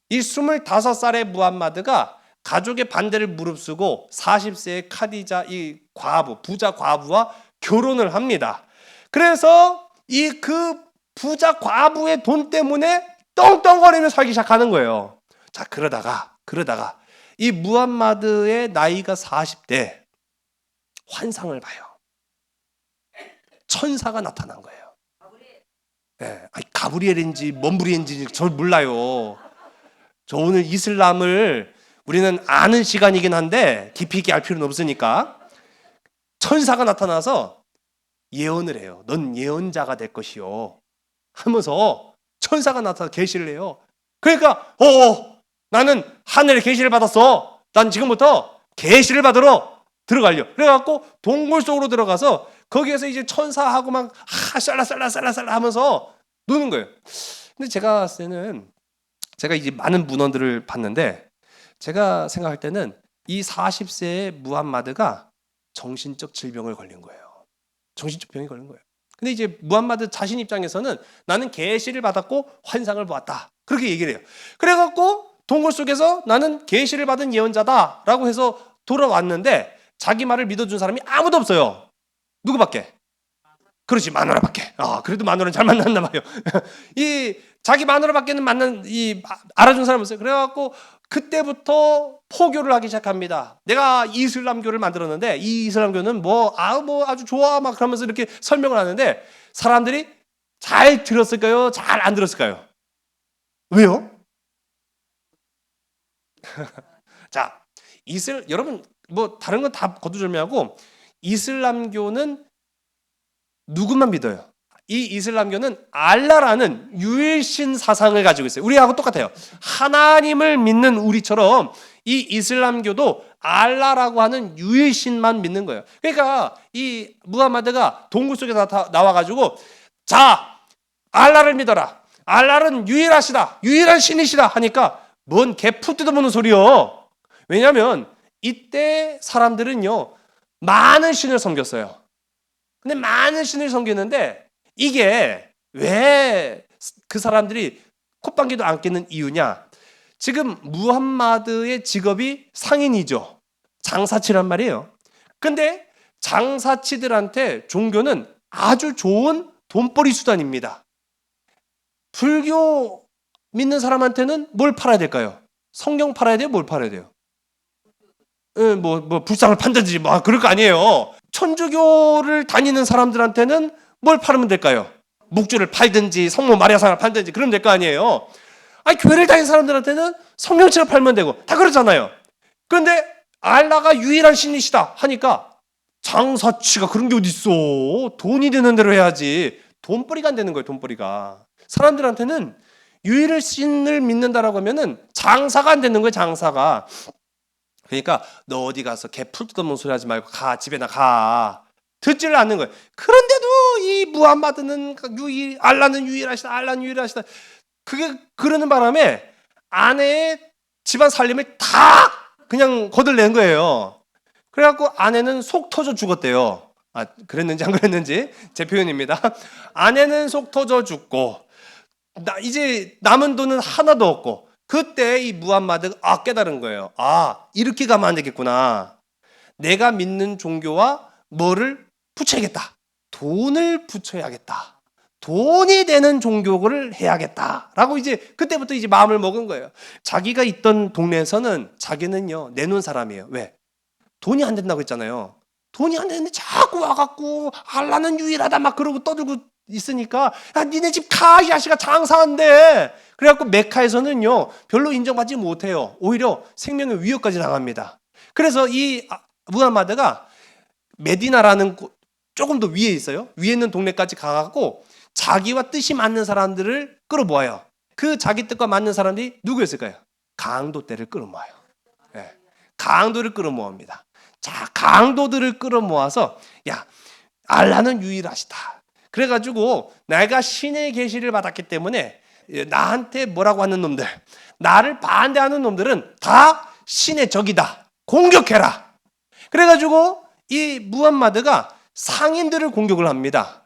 [SPEAKER 2] 이 25살의 무함마드가 가족의 반대를 무릅쓰고 40세의 카디자 이 과부, 부자 과부와 결혼을 합니다. 그래서 이 그 부자 과부의 돈 때문에 떵떵거리며 살기 시작하는 거예요. 자, 그러다가 이 무함마드의 나이가 40대 환상을 봐요. 천사가 나타난 거예요. 네, 가브리엘인지 먼브리인지 저 몰라요. 저 오늘 이슬람을 우리는 아는 시간이긴 한데 깊이 있게 알 필요는 없으니까 천사가 나타나서 예언을 해요. 넌 예언자가 될 것이요 하면서 천사가 나타나서 계시를 해요. 그러니까 나는 하늘의 계시를 받았어. 난 지금부터 계시를 받으러 들어가려. 그래갖고 동굴 속으로 들어가서 거기에서 이제 천사하고 막 쌀라쌀라 하면서 노는 거예요. 근데 제가 봤을 때는 제가 이제 많은 문헌들을 봤는데 제가 생각할 때는 이 40세의 무함마드가 정신적 질병을 걸린 거예요. 정신적 병이 걸린 거예요. 근데 이제 무함마드 자신 입장에서는 나는 계시를 받았고 환상을 보았다. 그렇게 얘기를 해요. 그래갖고 동굴 속에서 나는 계시를 받은 예언자다라고 해서 돌아왔는데 자기 말을 믿어준 사람이 아무도 없어요. 누구밖에? 그렇지, 마누라밖에. 그래도 마누라는 잘 만났나 봐요. 이 자기 마누라밖에는 알아준 사람이 없어요. 그래갖고 그때부터 포교를 하기 시작합니다. 내가 이슬람교를 만들었는데 이 이슬람교는 아주 좋아 막 그러면서 이렇게 설명을 하는데 사람들이 잘 들었을까요? 잘 안 들었을까요? 왜요? 자, 여러분 다른 건 다 거두절미하고 이슬람교는 누구만 믿어요? 이 이슬람교는 알라라는 유일신 사상을 가지고 있어요. 우리하고 똑같아요. 하나님을 믿는 우리처럼 이 이슬람교도 알라라고 하는 유일신만 믿는 거예요. 그러니까 이 무함마드가 동굴 속에 나와가지고 자, 알라를 믿어라. 알라는 유일하시다. 유일한 신이시다 하니까 뭔 개푸 뜯어보는 소리요. 왜냐하면 이때 사람들은요 많은 신을 섬겼어요. 근데 많은 신을 섬기는데 이게 왜 그 사람들이 콧방귀도 안 뀌는 이유냐? 지금 무함마드의 직업이 상인이죠. 장사치란 말이에요. 근데 장사치들한테 종교는 아주 좋은 돈벌이 수단입니다. 불교 믿는 사람한테는 뭘 팔아야 될까요? 성경 팔아야 돼요? 뭘 팔아야 돼요? 불상을 판다든지 그럴 거 아니에요. 천주교를 다니는 사람들한테는 뭘 팔으면 될까요? 묵주를 팔든지 성모 마리아상을 팔든지 그러면 될 거 아니에요. 교회를 다니는 사람들한테는 성경책을 팔면 되고 다 그렇잖아요. 그런데 알라가 유일한 신이시다 하니까 장사치가 그런 게 어디 있어? 돈이 되는 대로 해야지. 돈벌이가 안 되는 거예요. 돈벌이가. 사람들한테는 유일한 신을 믿는다라고 하면은 장사가 안 되는 거예요. 장사가. 그러니까 너 어디 가서 개 풀 뜯어먹는 소리 하지 말고 집에나 가. 듣지를 않는 거예요. 그런데도 이 무함마드는 알라는 유일하시다. 그게 그러는 바람에 아내의 집안 살림을 다 그냥 거들낸 거예요. 그래갖고 아내는 속 터져 죽었대요. 그랬는지 안 그랬는지 제 표현입니다. 아내는 속 터져 죽고 이제 남은 돈은 하나도 없고 그때 이 무함마드가 깨달은 거예요. 이렇게 가면 안 되겠구나. 내가 믿는 종교와 뭐를 붙여야겠다. 돈을 붙여야겠다. 돈이 되는 종교를 해야겠다라고 이제 그때부터 이제 마음을 먹은 거예요. 자기가 있던 동네에서는 자기는요 내놓은 사람이에요. 왜? 돈이 안 된다고 했잖아요. 돈이 안 되는데 자꾸 와갖고 알라는 유일하다 막 그러고 떠들고 있으니까 야 니네 집 가 이 자식아 장사한대. 그래갖고 메카에서는요 별로 인정받지 못해요. 오히려 생명의 위협까지 당합니다. 그래서 이 무함마드가 메디나라는 조금 더 위에 있어요. 위에 있는 동네까지 가갖고 자기와 뜻이 맞는 사람들을 끌어모아요. 그 자기 뜻과 맞는 사람들이 누구였을까요? 강도 때를 끌어모아요. 네. 강도를 끌어모읍니다. 자, 강도들을 끌어모아서 야 알라는 유일하시다. 그래가지고 내가 신의 계시를 받았기 때문에 나한테 뭐라고 하는 놈들, 나를 반대하는 놈들은 다 신의 적이다. 공격해라. 그래가지고 이 무함마드가 상인들을 공격을 합니다.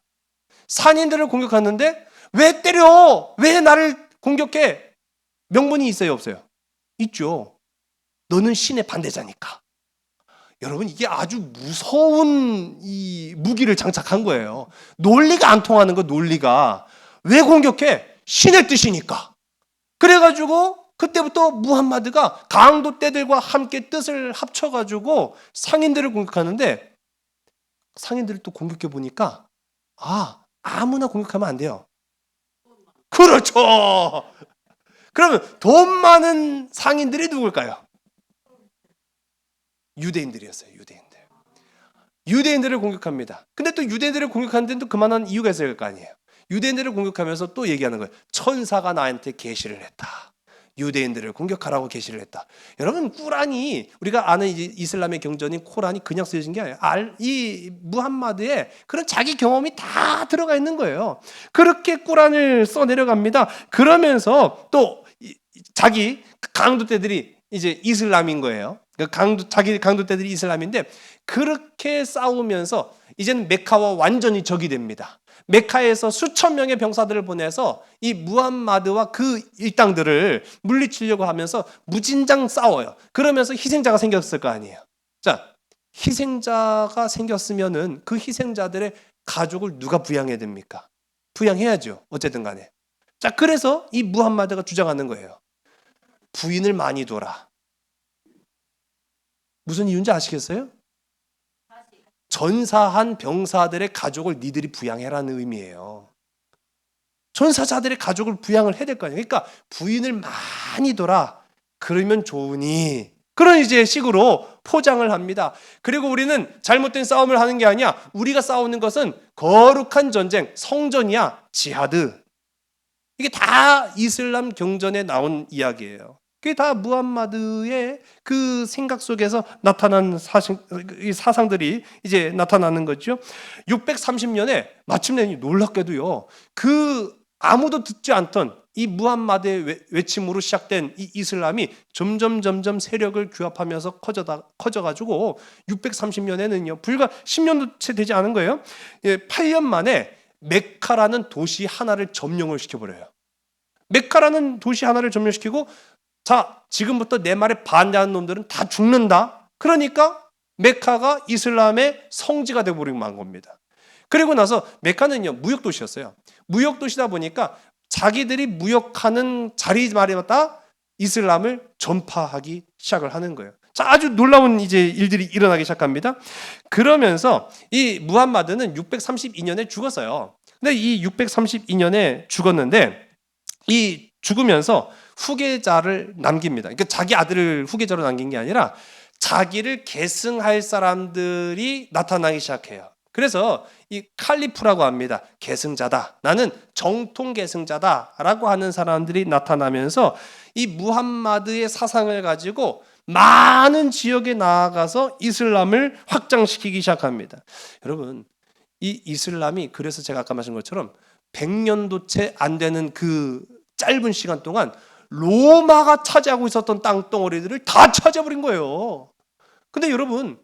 [SPEAKER 2] 상인들을 공격하는데 왜 때려? 왜 나를 공격해? 명분이 있어요, 없어요? 있죠. 너는 신의 반대자니까. 여러분 이게 아주 무서운 이 무기를 장착한 거예요. 논리가 안 통하는 거 논리가. 왜 공격해? 신의 뜻이니까. 그래가지고 그때부터 무함마드가 강도 떼들과 함께 뜻을 합쳐가지고 상인들을 공격하는데 상인들을 또 공격해 보니까 아무나 공격하면 안 돼요. 그렇죠. 그러면 돈 많은 상인들이 누굴까요? 유대인들이었어요. 유대인들을 공격합니다. 근데 또 유대인들을 공격하는 데는 또 그만한 이유가 있을 거 아니에요. 유대인들을 공격하면서 또 얘기하는 거예요. 천사가 나한테 계시를 했다. 유대인들을 공격하라고 계시를 했다. 여러분 꾸란이 우리가 아는 이슬람의 경전인 코란이 그냥 쓰여진 게 아니에요. 이 무함마드의 그런 자기 경험이 다 들어가 있는 거예요. 그렇게 꾸란을 써내려갑니다. 그러면서 또 자기 강도떼들이 이제 이슬람인 거예요. 자기 강도떼들이 이슬람인데 그렇게 싸우면서 이제는 메카와 완전히 적이 됩니다. 메카에서 수천 명의 병사들을 보내서 이 무함마드와 그 일당들을 물리치려고 하면서 무진장 싸워요. 그러면서 희생자가 생겼을 거 아니에요. 자, 희생자가 생겼으면은 그 희생자들의 가족을 누가 부양해야 됩니까? 부양해야죠. 어쨌든 간에. 자, 그래서 이 무함마드가 주장하는 거예요. 부인을 많이 둬라. 무슨 이유인지 아시겠어요? 전사한 병사들의 가족을 니들이 부양해라는 의미예요. 전사자들의 가족을 부양을 해야 될 거 아니에요. 그러니까 부인을 많이 둬라. 그러면 좋으니. 그런 이제 식으로 포장을 합니다. 그리고 우리는 잘못된 싸움을 하는 게 아니야. 우리가 싸우는 것은 거룩한 전쟁, 성전이야. 지하드. 이게 다 이슬람 경전에 나온 이야기예요. 그게 다 무함마드의 그 생각 속에서 나타난 사상들이 이제 나타나는 거죠. 630년에 마침내 놀랍게도요. 그 아무도 듣지 않던 이 무함마드의 외침으로 시작된 이 이슬람이 점점 세력을 규합하면서 커져가지고 630년에는요. 불과 10년도 채 되지 않은 거예요. 8년 만에 메카라는 도시 하나를 점령을 시켜버려요. 메카라는 도시 하나를 점령시키고 자, 지금부터 내 말에 반대하는 놈들은 다 죽는다. 그러니까 메카가 이슬람의 성지가 되어버리고 만 겁니다. 그리고 나서 메카는요 무역도시였어요. 무역도시다 보니까 자기들이 무역하는 자리마다 이슬람을 전파하기 시작을 하는 거예요. 자, 아주 놀라운 이제 일들이 일어나기 시작합니다. 그러면서 이 무함마드는 632년에 죽었어요. 근데 이 632년에 죽었는데 이 죽으면서 후계자를 남깁니다. 그러니까 자기 아들을 후계자로 남긴 게 아니라 자기를 계승할 사람들이 나타나기 시작해요. 그래서 이 칼리프라고 합니다. 계승자다. 나는 정통 계승자다라고 하는 사람들이 나타나면서 이 무함마드의 사상을 가지고 많은 지역에 나아가서 이슬람을 확장시키기 시작합니다. 여러분, 이 이슬람이 그래서 제가 아까 말씀한 것처럼 100년도 채 안 되는 그 짧은 시간 동안 로마가 차지하고 있었던 땅덩어리들을 다 차지해버린 거예요. 근데 여러분,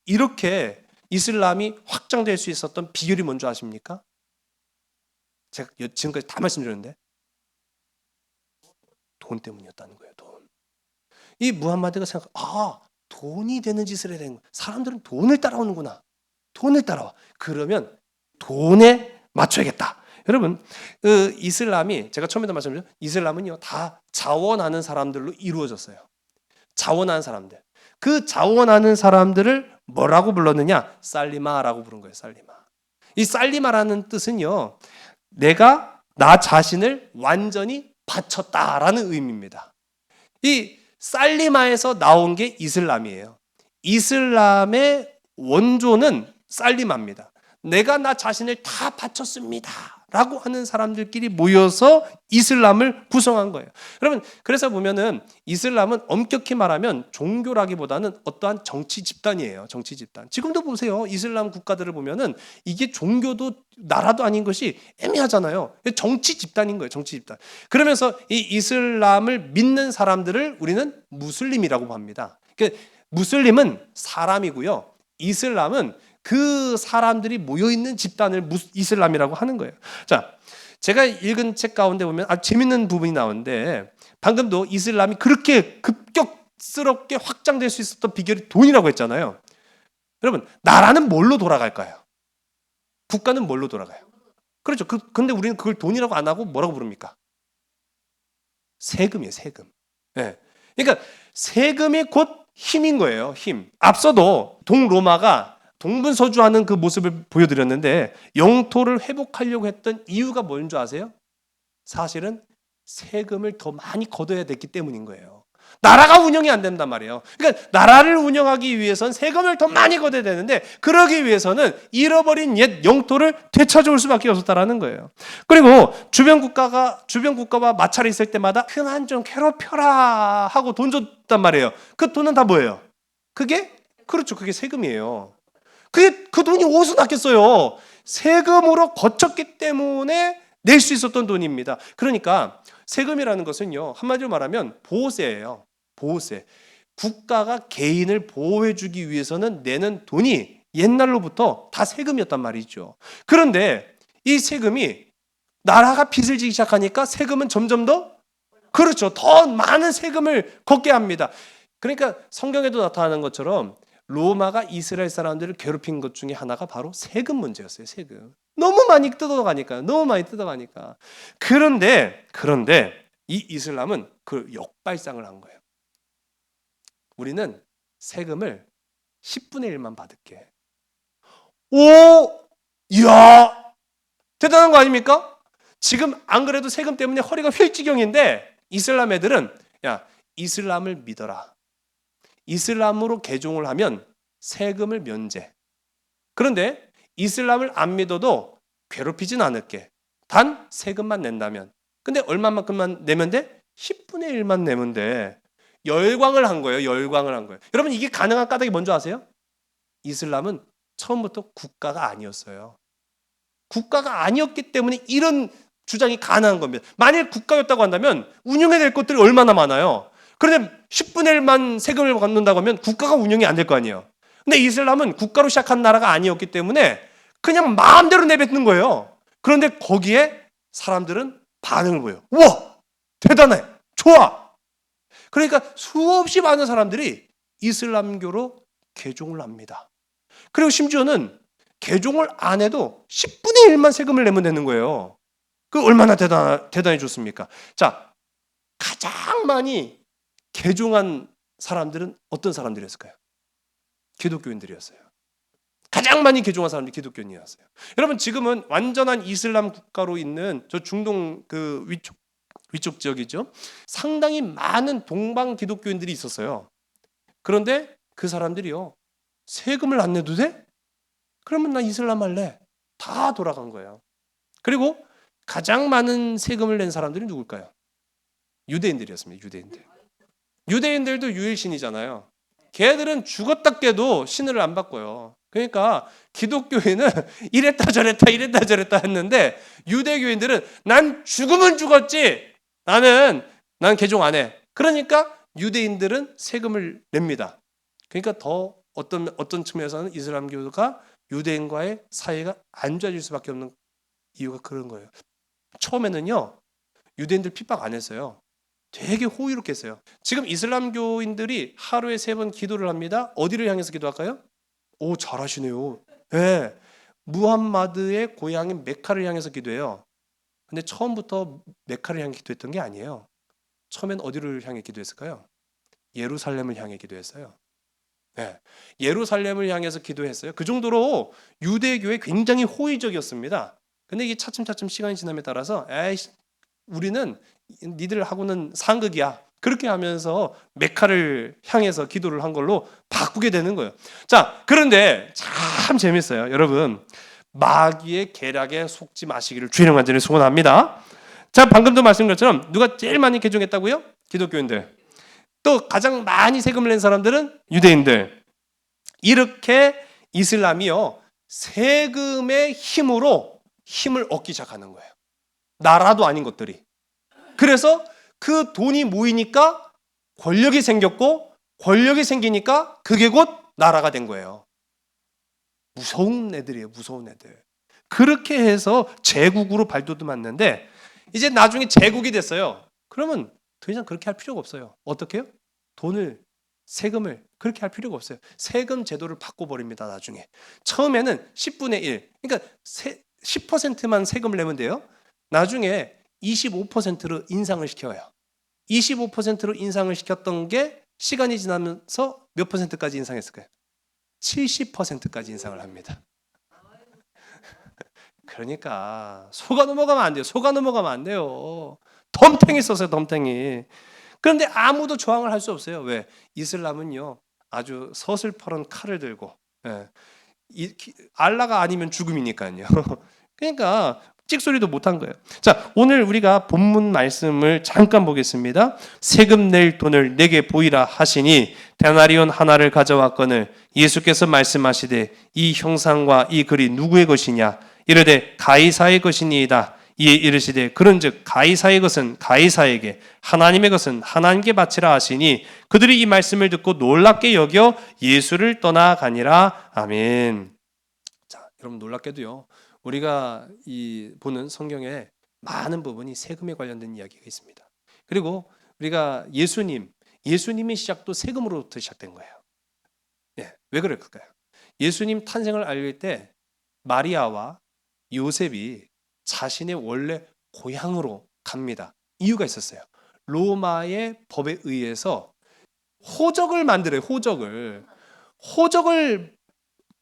[SPEAKER 2] 이렇게 이슬람이 확장될 수 있었던 비결이 뭔지 아십니까? 제가 지금까지 다 말씀드렸는데 돈 때문이었다는 거예요. 돈. 이 무함마드가 돈이 되는 짓을 해야 되는 거야. 사람들은 돈을 따라오는구나. 돈을 따라와. 그러면 돈에 맞춰야겠다. 여러분, 그 이슬람이 제가 처음에도 말씀드렸죠. 이슬람은요 다 자원하는 사람들로 이루어졌어요. 자원하는 사람들. 그 자원하는 사람들을 뭐라고 불렀느냐? 살리마라고 부른 거예요. 살리마. 이 살리마라는 뜻은요, 내가 나 자신을 완전히 바쳤다라는 의미입니다. 이 살리마에서 나온 게 이슬람이에요. 이슬람의 원조는 살리마입니다. 내가 나 자신을 다 바쳤습니다 라고 하는 사람들끼리 모여서 이슬람을 구성한 거예요. 여러분, 그래서 보면은 이슬람은 엄격히 말하면 종교라기보다는 어떠한 정치 집단이에요. 정치 집단. 지금도 보세요. 이슬람 국가들을 보면은 이게 종교도 나라도 아닌 것이 애매하잖아요. 정치 집단인 거예요. 정치 집단. 그러면서 이 이슬람을 믿는 사람들을 우리는 무슬림이라고 합니다. 그러니까 무슬림은 사람이고요. 이슬람은 그 사람들이 모여있는 집단을 이슬람이라고 하는 거예요. 자, 제가 읽은 책 가운데 보면 아주 재밌는 부분이 나오는데, 방금도 이슬람이 그렇게 급격스럽게 확장될 수 있었던 비결이 돈이라고 했잖아요. 여러분, 나라는 뭘로 돌아갈까요? 국가는 뭘로 돌아가요? 그렇죠. 근데 우리는 그걸 돈이라고 안 하고 뭐라고 부릅니까? 세금이에요, 세금. 네. 그러니까 세금이 곧 힘인 거예요, 힘. 앞서도 동로마가 동분서주하는 그 모습을 보여드렸는데, 영토를 회복하려고 했던 이유가 뭔 줄 아세요? 사실은 세금을 더 많이 걷어야 됐기 때문인 거예요. 나라가 운영이 안 된단 말이에요. 그러니까 나라를 운영하기 위해서는 세금을 더 많이 걷어야 되는데, 그러기 위해서는 잃어버린 옛 영토를 되찾아올 수밖에 없었다라는 거예요. 그리고 주변 국가와 마찰이 있을 때마다 그만 좀 괴롭혀라 하고 돈 줬단 말이에요. 그 돈은 다 뭐예요? 그게 세금이에요. 그 돈이 어디서 났겠어요? 세금으로 거쳤기 때문에 낼 수 있었던 돈입니다. 그러니까 세금이라는 것은요, 한마디로 말하면 보호세예요. 보호세. 국가가 개인을 보호해주기 위해서는 내는 돈이 옛날로부터 다 세금이었단 말이죠. 그런데 이 세금이 나라가 빚을 지기 시작하니까 세금은 점점 더 많은 세금을 걷게 합니다. 그러니까 성경에도 나타나는 것처럼 로마가 이스라엘 사람들을 괴롭힌 것 중에 하나가 바로 세금 문제였어요. 세금. 너무 많이 뜯어가니까. 그런데 이 이슬람은 그 역발상을 한 거예요. 우리는 세금을 10분의 1만 받을게. 이야, 대단한 거 아닙니까? 지금 안 그래도 세금 때문에 허리가 휠지경인데, 이슬람 애들은 야, 이슬람을 믿어라. 이슬람으로 개종을 하면 세금을 면제. 그런데 이슬람을 안 믿어도 괴롭히진 않을게. 단 세금만 낸다면. 근데 얼마만큼만 내면 돼? 10분의 1만 내면 돼. 열광을 한 거예요. 여러분, 이게 가능한 까닭이 뭔지 아세요? 이슬람은 처음부터 국가가 아니었어요. 국가가 아니었기 때문에 이런 주장이 가능한 겁니다. 만일 국가였다고 한다면 운영해야 될 것들이 얼마나 많아요. 그런데 10분의 1만 세금을 받는다고 하면 국가가 운영이 안 될 거 아니에요. 근데 이슬람은 국가로 시작한 나라가 아니었기 때문에 그냥 마음대로 내뱉는 거예요. 그런데 거기에 사람들은 반응을 보여요. 우와! 대단해! 좋아! 그러니까 수없이 많은 사람들이 이슬람교로 개종을 합니다. 그리고 심지어는 개종을 안 해도 10분의 1만 세금을 내면 되는 거예요. 그 얼마나 대단해 좋습니까? 자, 가장 많이 개종한 사람들은 어떤 사람들이었을까요? 기독교인들이었어요. 가장 많이 개종한 사람들이 기독교인이었어요. 여러분, 지금은 완전한 이슬람 국가로 있는 저 중동 그 위쪽 지역이죠. 상당히 많은 동방 기독교인들이 있었어요. 그런데 그 사람들이요, 세금을 안 내도 돼? 그러면 나 이슬람 할래. 다 돌아간 거예요. 그리고 가장 많은 세금을 낸 사람들이 누굴까요? 유대인들이었습니다. 유대인들도 유일신이잖아요. 걔들은 죽었다 깨도 신을 안 바꿔요. 그러니까 기독교인은 이랬다 저랬다 했는데, 유대교인들은 난 죽으면 죽었지, 난 개종 안 해. 그러니까 유대인들은 세금을 냅니다. 그러니까 더 어떤 측면에서는 이슬람교가 유대인과의 사이가 안 좋아질 수밖에 없는 이유가 그런 거예요. 처음에는요, 유대인들 핍박 안 했어요. 되게 호의롭게 했어요. 지금 이슬람교인들이 하루에 3번 기도를 합니다. 어디를 향해서 기도할까요? 오, 잘하시네요. 네. 무함마드의 고향인 메카를 향해서 기도해요. 근데 처음부터 메카를 향해 기도했던 게 아니에요. 처음엔 어디를 향해 기도했을까요? 예루살렘을 향해 기도했어요. 네. 예루살렘을 향해서 기도했어요. 그 정도로 유대교에 굉장히 호의적이었습니다. 근데 이게 차츰차츰 시간이 지남에 따라서 에이, 우리는 니들하고는 상극이야. 그렇게 하면서 메카를 향해서 기도를 한 걸로 바꾸게 되는 거예요. 자, 그런데 참 재밌어요. 여러분, 마귀의 계략에 속지 마시기를 주의 간절히 소원합니다. 자, 방금도 말씀드린 것처럼 누가 제일 많이 개종했다고요? 기독교인들. 또 가장 많이 세금을 낸 사람들은 유대인들. 이렇게 이슬람이요, 세금의 힘으로 힘을 얻기 시작하는 거예요. 나라도 아닌 것들이. 그래서 그 돈이 모이니까 권력이 생겼고, 권력이 생기니까 그게 곧 나라가 된 거예요. 무서운 애들이에요. 무서운 애들. 그렇게 해서 제국으로 발돋움했는데 이제 나중에 제국이 됐어요. 그러면 더 이상 그렇게 할 필요가 없어요. 어떻게 해요? 세금을 그렇게 할 필요가 없어요. 세금 제도를 바꿔버립니다. 나중에. 처음에는 10분의 1. 그러니까 10%만 세금을 내면 돼요. 나중에 25%로 인상을 시켜요. 25%로 인상을 시켰던 게 시간이 지나면서 몇 퍼센트까지 인상했을까요? 70%까지 인상을 합니다. 그러니까 속아 넘어가면 안 돼요. 속아 넘어가면 안 돼요. 덤탱이 썼어요. 덤탱이. 그런데 아무도 저항을 할 수 없어요. 왜? 이슬람은요, 아주 서슬퍼런 칼을 들고, 알라가 아니면 죽음이니까요. 그러니까 찍소리도 못한 거예요. 자, 오늘 우리가 본문 말씀을 잠깐 보겠습니다. 세금 낼 돈을 내게 보이라 하시니 데나리온 하나를 가져왔거늘 예수께서 말씀하시되 이 형상과 이 글이 누구의 것이냐 이르되 가이사의 것이니이다. 이에 이르시되 그런즉 가이사의 것은 가이사에게 하나님의 것은 하나님께 바치라 하시니 그들이 이 말씀을 듣고 놀랍게 여겨 예수를 떠나가니라. 아멘. 자, 여러분 놀랍게도요, 우리가 보는 성경에 많은 부분이 세금에 관련된 이야기가 있습니다. 그리고 우리가 예수님의 시작도 세금으로부터 시작된 거예요. 예, 왜 그럴까요? 예수님 탄생을 알릴 때 마리아와 요셉이 자신의 원래 고향으로 갑니다. 이유가 있었어요. 로마의 법에 의해서 호적을 만들어요. 호적을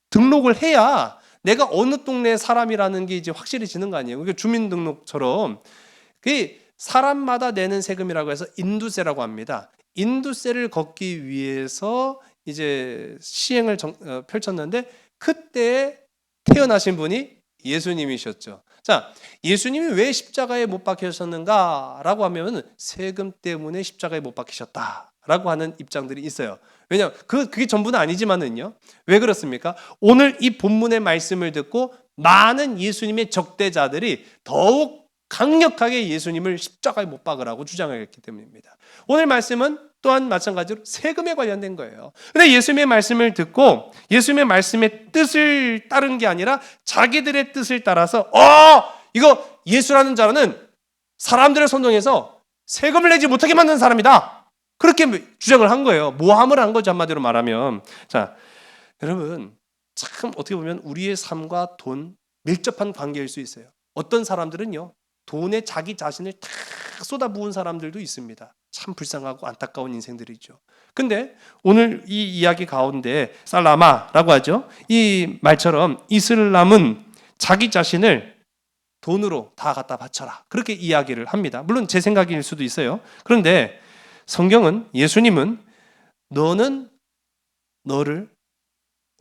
[SPEAKER 2] 등록을 해야 내가 어느 동네 사람이라는 게 이제 확실해지는 거 아니에요. 그러니까 주민등록처럼 그 사람마다 내는 세금이라고 해서 인두세라고 합니다. 인두세를 걷기 위해서 이제 시행을 펼쳤는데 그때 태어나신 분이 예수님이셨죠. 자, 예수님이 왜 십자가에 못 박히셨는가라고 하면 세금 때문에 십자가에 못 박히셨다라고 하는 입장들이 있어요. 왜냐하면 그게 전부는 아니지만은요. 왜 그렇습니까? 오늘 이 본문의 말씀을 듣고 많은 예수님의 적대자들이 더욱 강력하게 예수님을 십자가에 못 박으라고 주장했기 때문입니다. 오늘 말씀은 또한 마찬가지로 세금에 관련된 거예요. 근데 예수님의 말씀을 듣고 예수님의 말씀의 뜻을 따른 게 아니라 자기들의 뜻을 따라서 이거 예수라는 자는 사람들을 선동해서 세금을 내지 못하게 만든 사람이다. 그렇게 주장을 한 거예요. 모함을 한 거죠. 한마디로 말하면. 자, 여러분 참 어떻게 보면 우리의 삶과 돈 밀접한 관계일 수 있어요. 어떤 사람들은요, 돈에 자기 자신을 다 쏟아부은 사람들도 있습니다. 참 불쌍하고 안타까운 인생들이죠. 근데 오늘 이 이야기 가운데 살라마라고 하죠. 이 말처럼 이슬람은 자기 자신을 돈으로 다 갖다 바쳐라. 그렇게 이야기를 합니다. 물론 제 생각일 수도 있어요. 그런데 성경은, 예수님은 너는 너를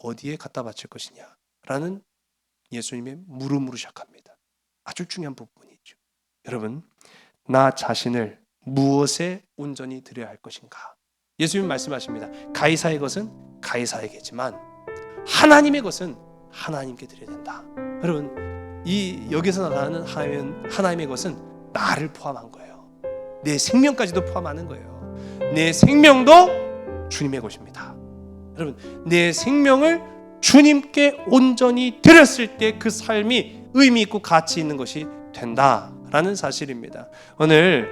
[SPEAKER 2] 어디에 갖다 바칠 것이냐 라는 예수님의 물음으로 시작합니다. 아주 중요한 부분이죠. 여러분, 나 자신을 무엇에 온전히 드려야 할 것인가? 예수님 말씀하십니다. 가이사의 것은 가이사에게지만 하나님의 것은 하나님께 드려야 된다. 여러분, 여기서 나타나는 하나님의 것은 나를 포함한 거예요. 내 생명까지도 포함하는 거예요. 내 생명도 주님의 것입니다. 여러분, 내 생명을 주님께 온전히 드렸을 때 그 삶이 의미 있고 가치 있는 것이 된다라는 사실입니다. 오늘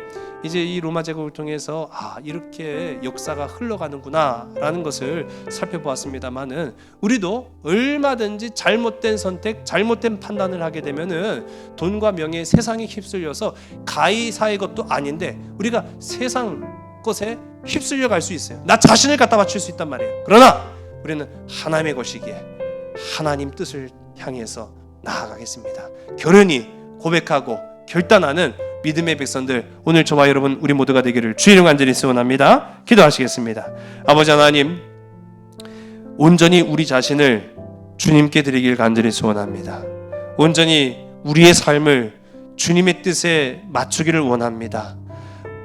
[SPEAKER 2] 이제 이 로마 제국을 통해서 이렇게 역사가 흘러가는구나라는 것을 살펴보았습니다만은 우리도 얼마든지 잘못된 선택, 잘못된 판단을 하게 되면은 돈과 명예, 세상에 휩쓸려서 가이사의 것도 아닌데 우리가 세상 것에 휩쓸려 갈 수 있어요. 나 자신을 갖다 바칠 수 있단 말이에요. 그러나 우리는 하나님의 것이기에 하나님 뜻을 향해서 나아가겠습니다. 결연히 고백하고 결단하는 믿음의 백성들, 오늘 저와 여러분 우리 모두가 되기를 주의 이름 간절히 소원합니다. 기도하시겠습니다. 아버지 하나님, 온전히 우리 자신을 주님께 드리길 간절히 소원합니다. 온전히 우리의 삶을 주님의 뜻에 맞추기를 원합니다.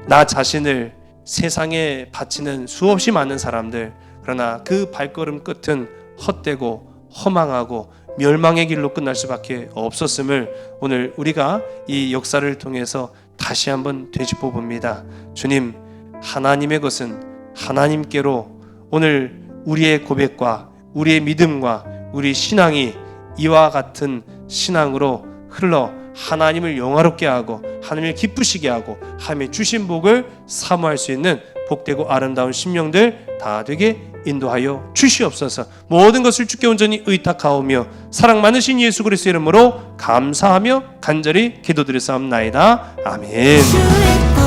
[SPEAKER 2] 나 자신을 세상에 바치는 수없이 많은 사람들, 그러나 그 발걸음 끝은 헛되고 허망하고 멸망의 길로 끝날 수밖에 없었음을 오늘 우리가 이 역사를 통해서 다시 한번 되짚어 봅니다. 주님, 하나님의 것은 하나님께로 오늘 우리의 고백과 우리의 믿음과 우리 신앙이 이와 같은 신앙으로 흘러 하나님을 영화롭게 하고 하나님을 기쁘시게 하고 하나님의 주신 복을 사모할 수 있는 복되고 아름다운 심령들 다 되게 인도하여 주시옵소서. 모든 것을 주께 온전히 의탁하오며 사랑 많으신 예수 그리스도의 이름으로 감사하며 간절히 기도드렸사옵나이다. 아멘.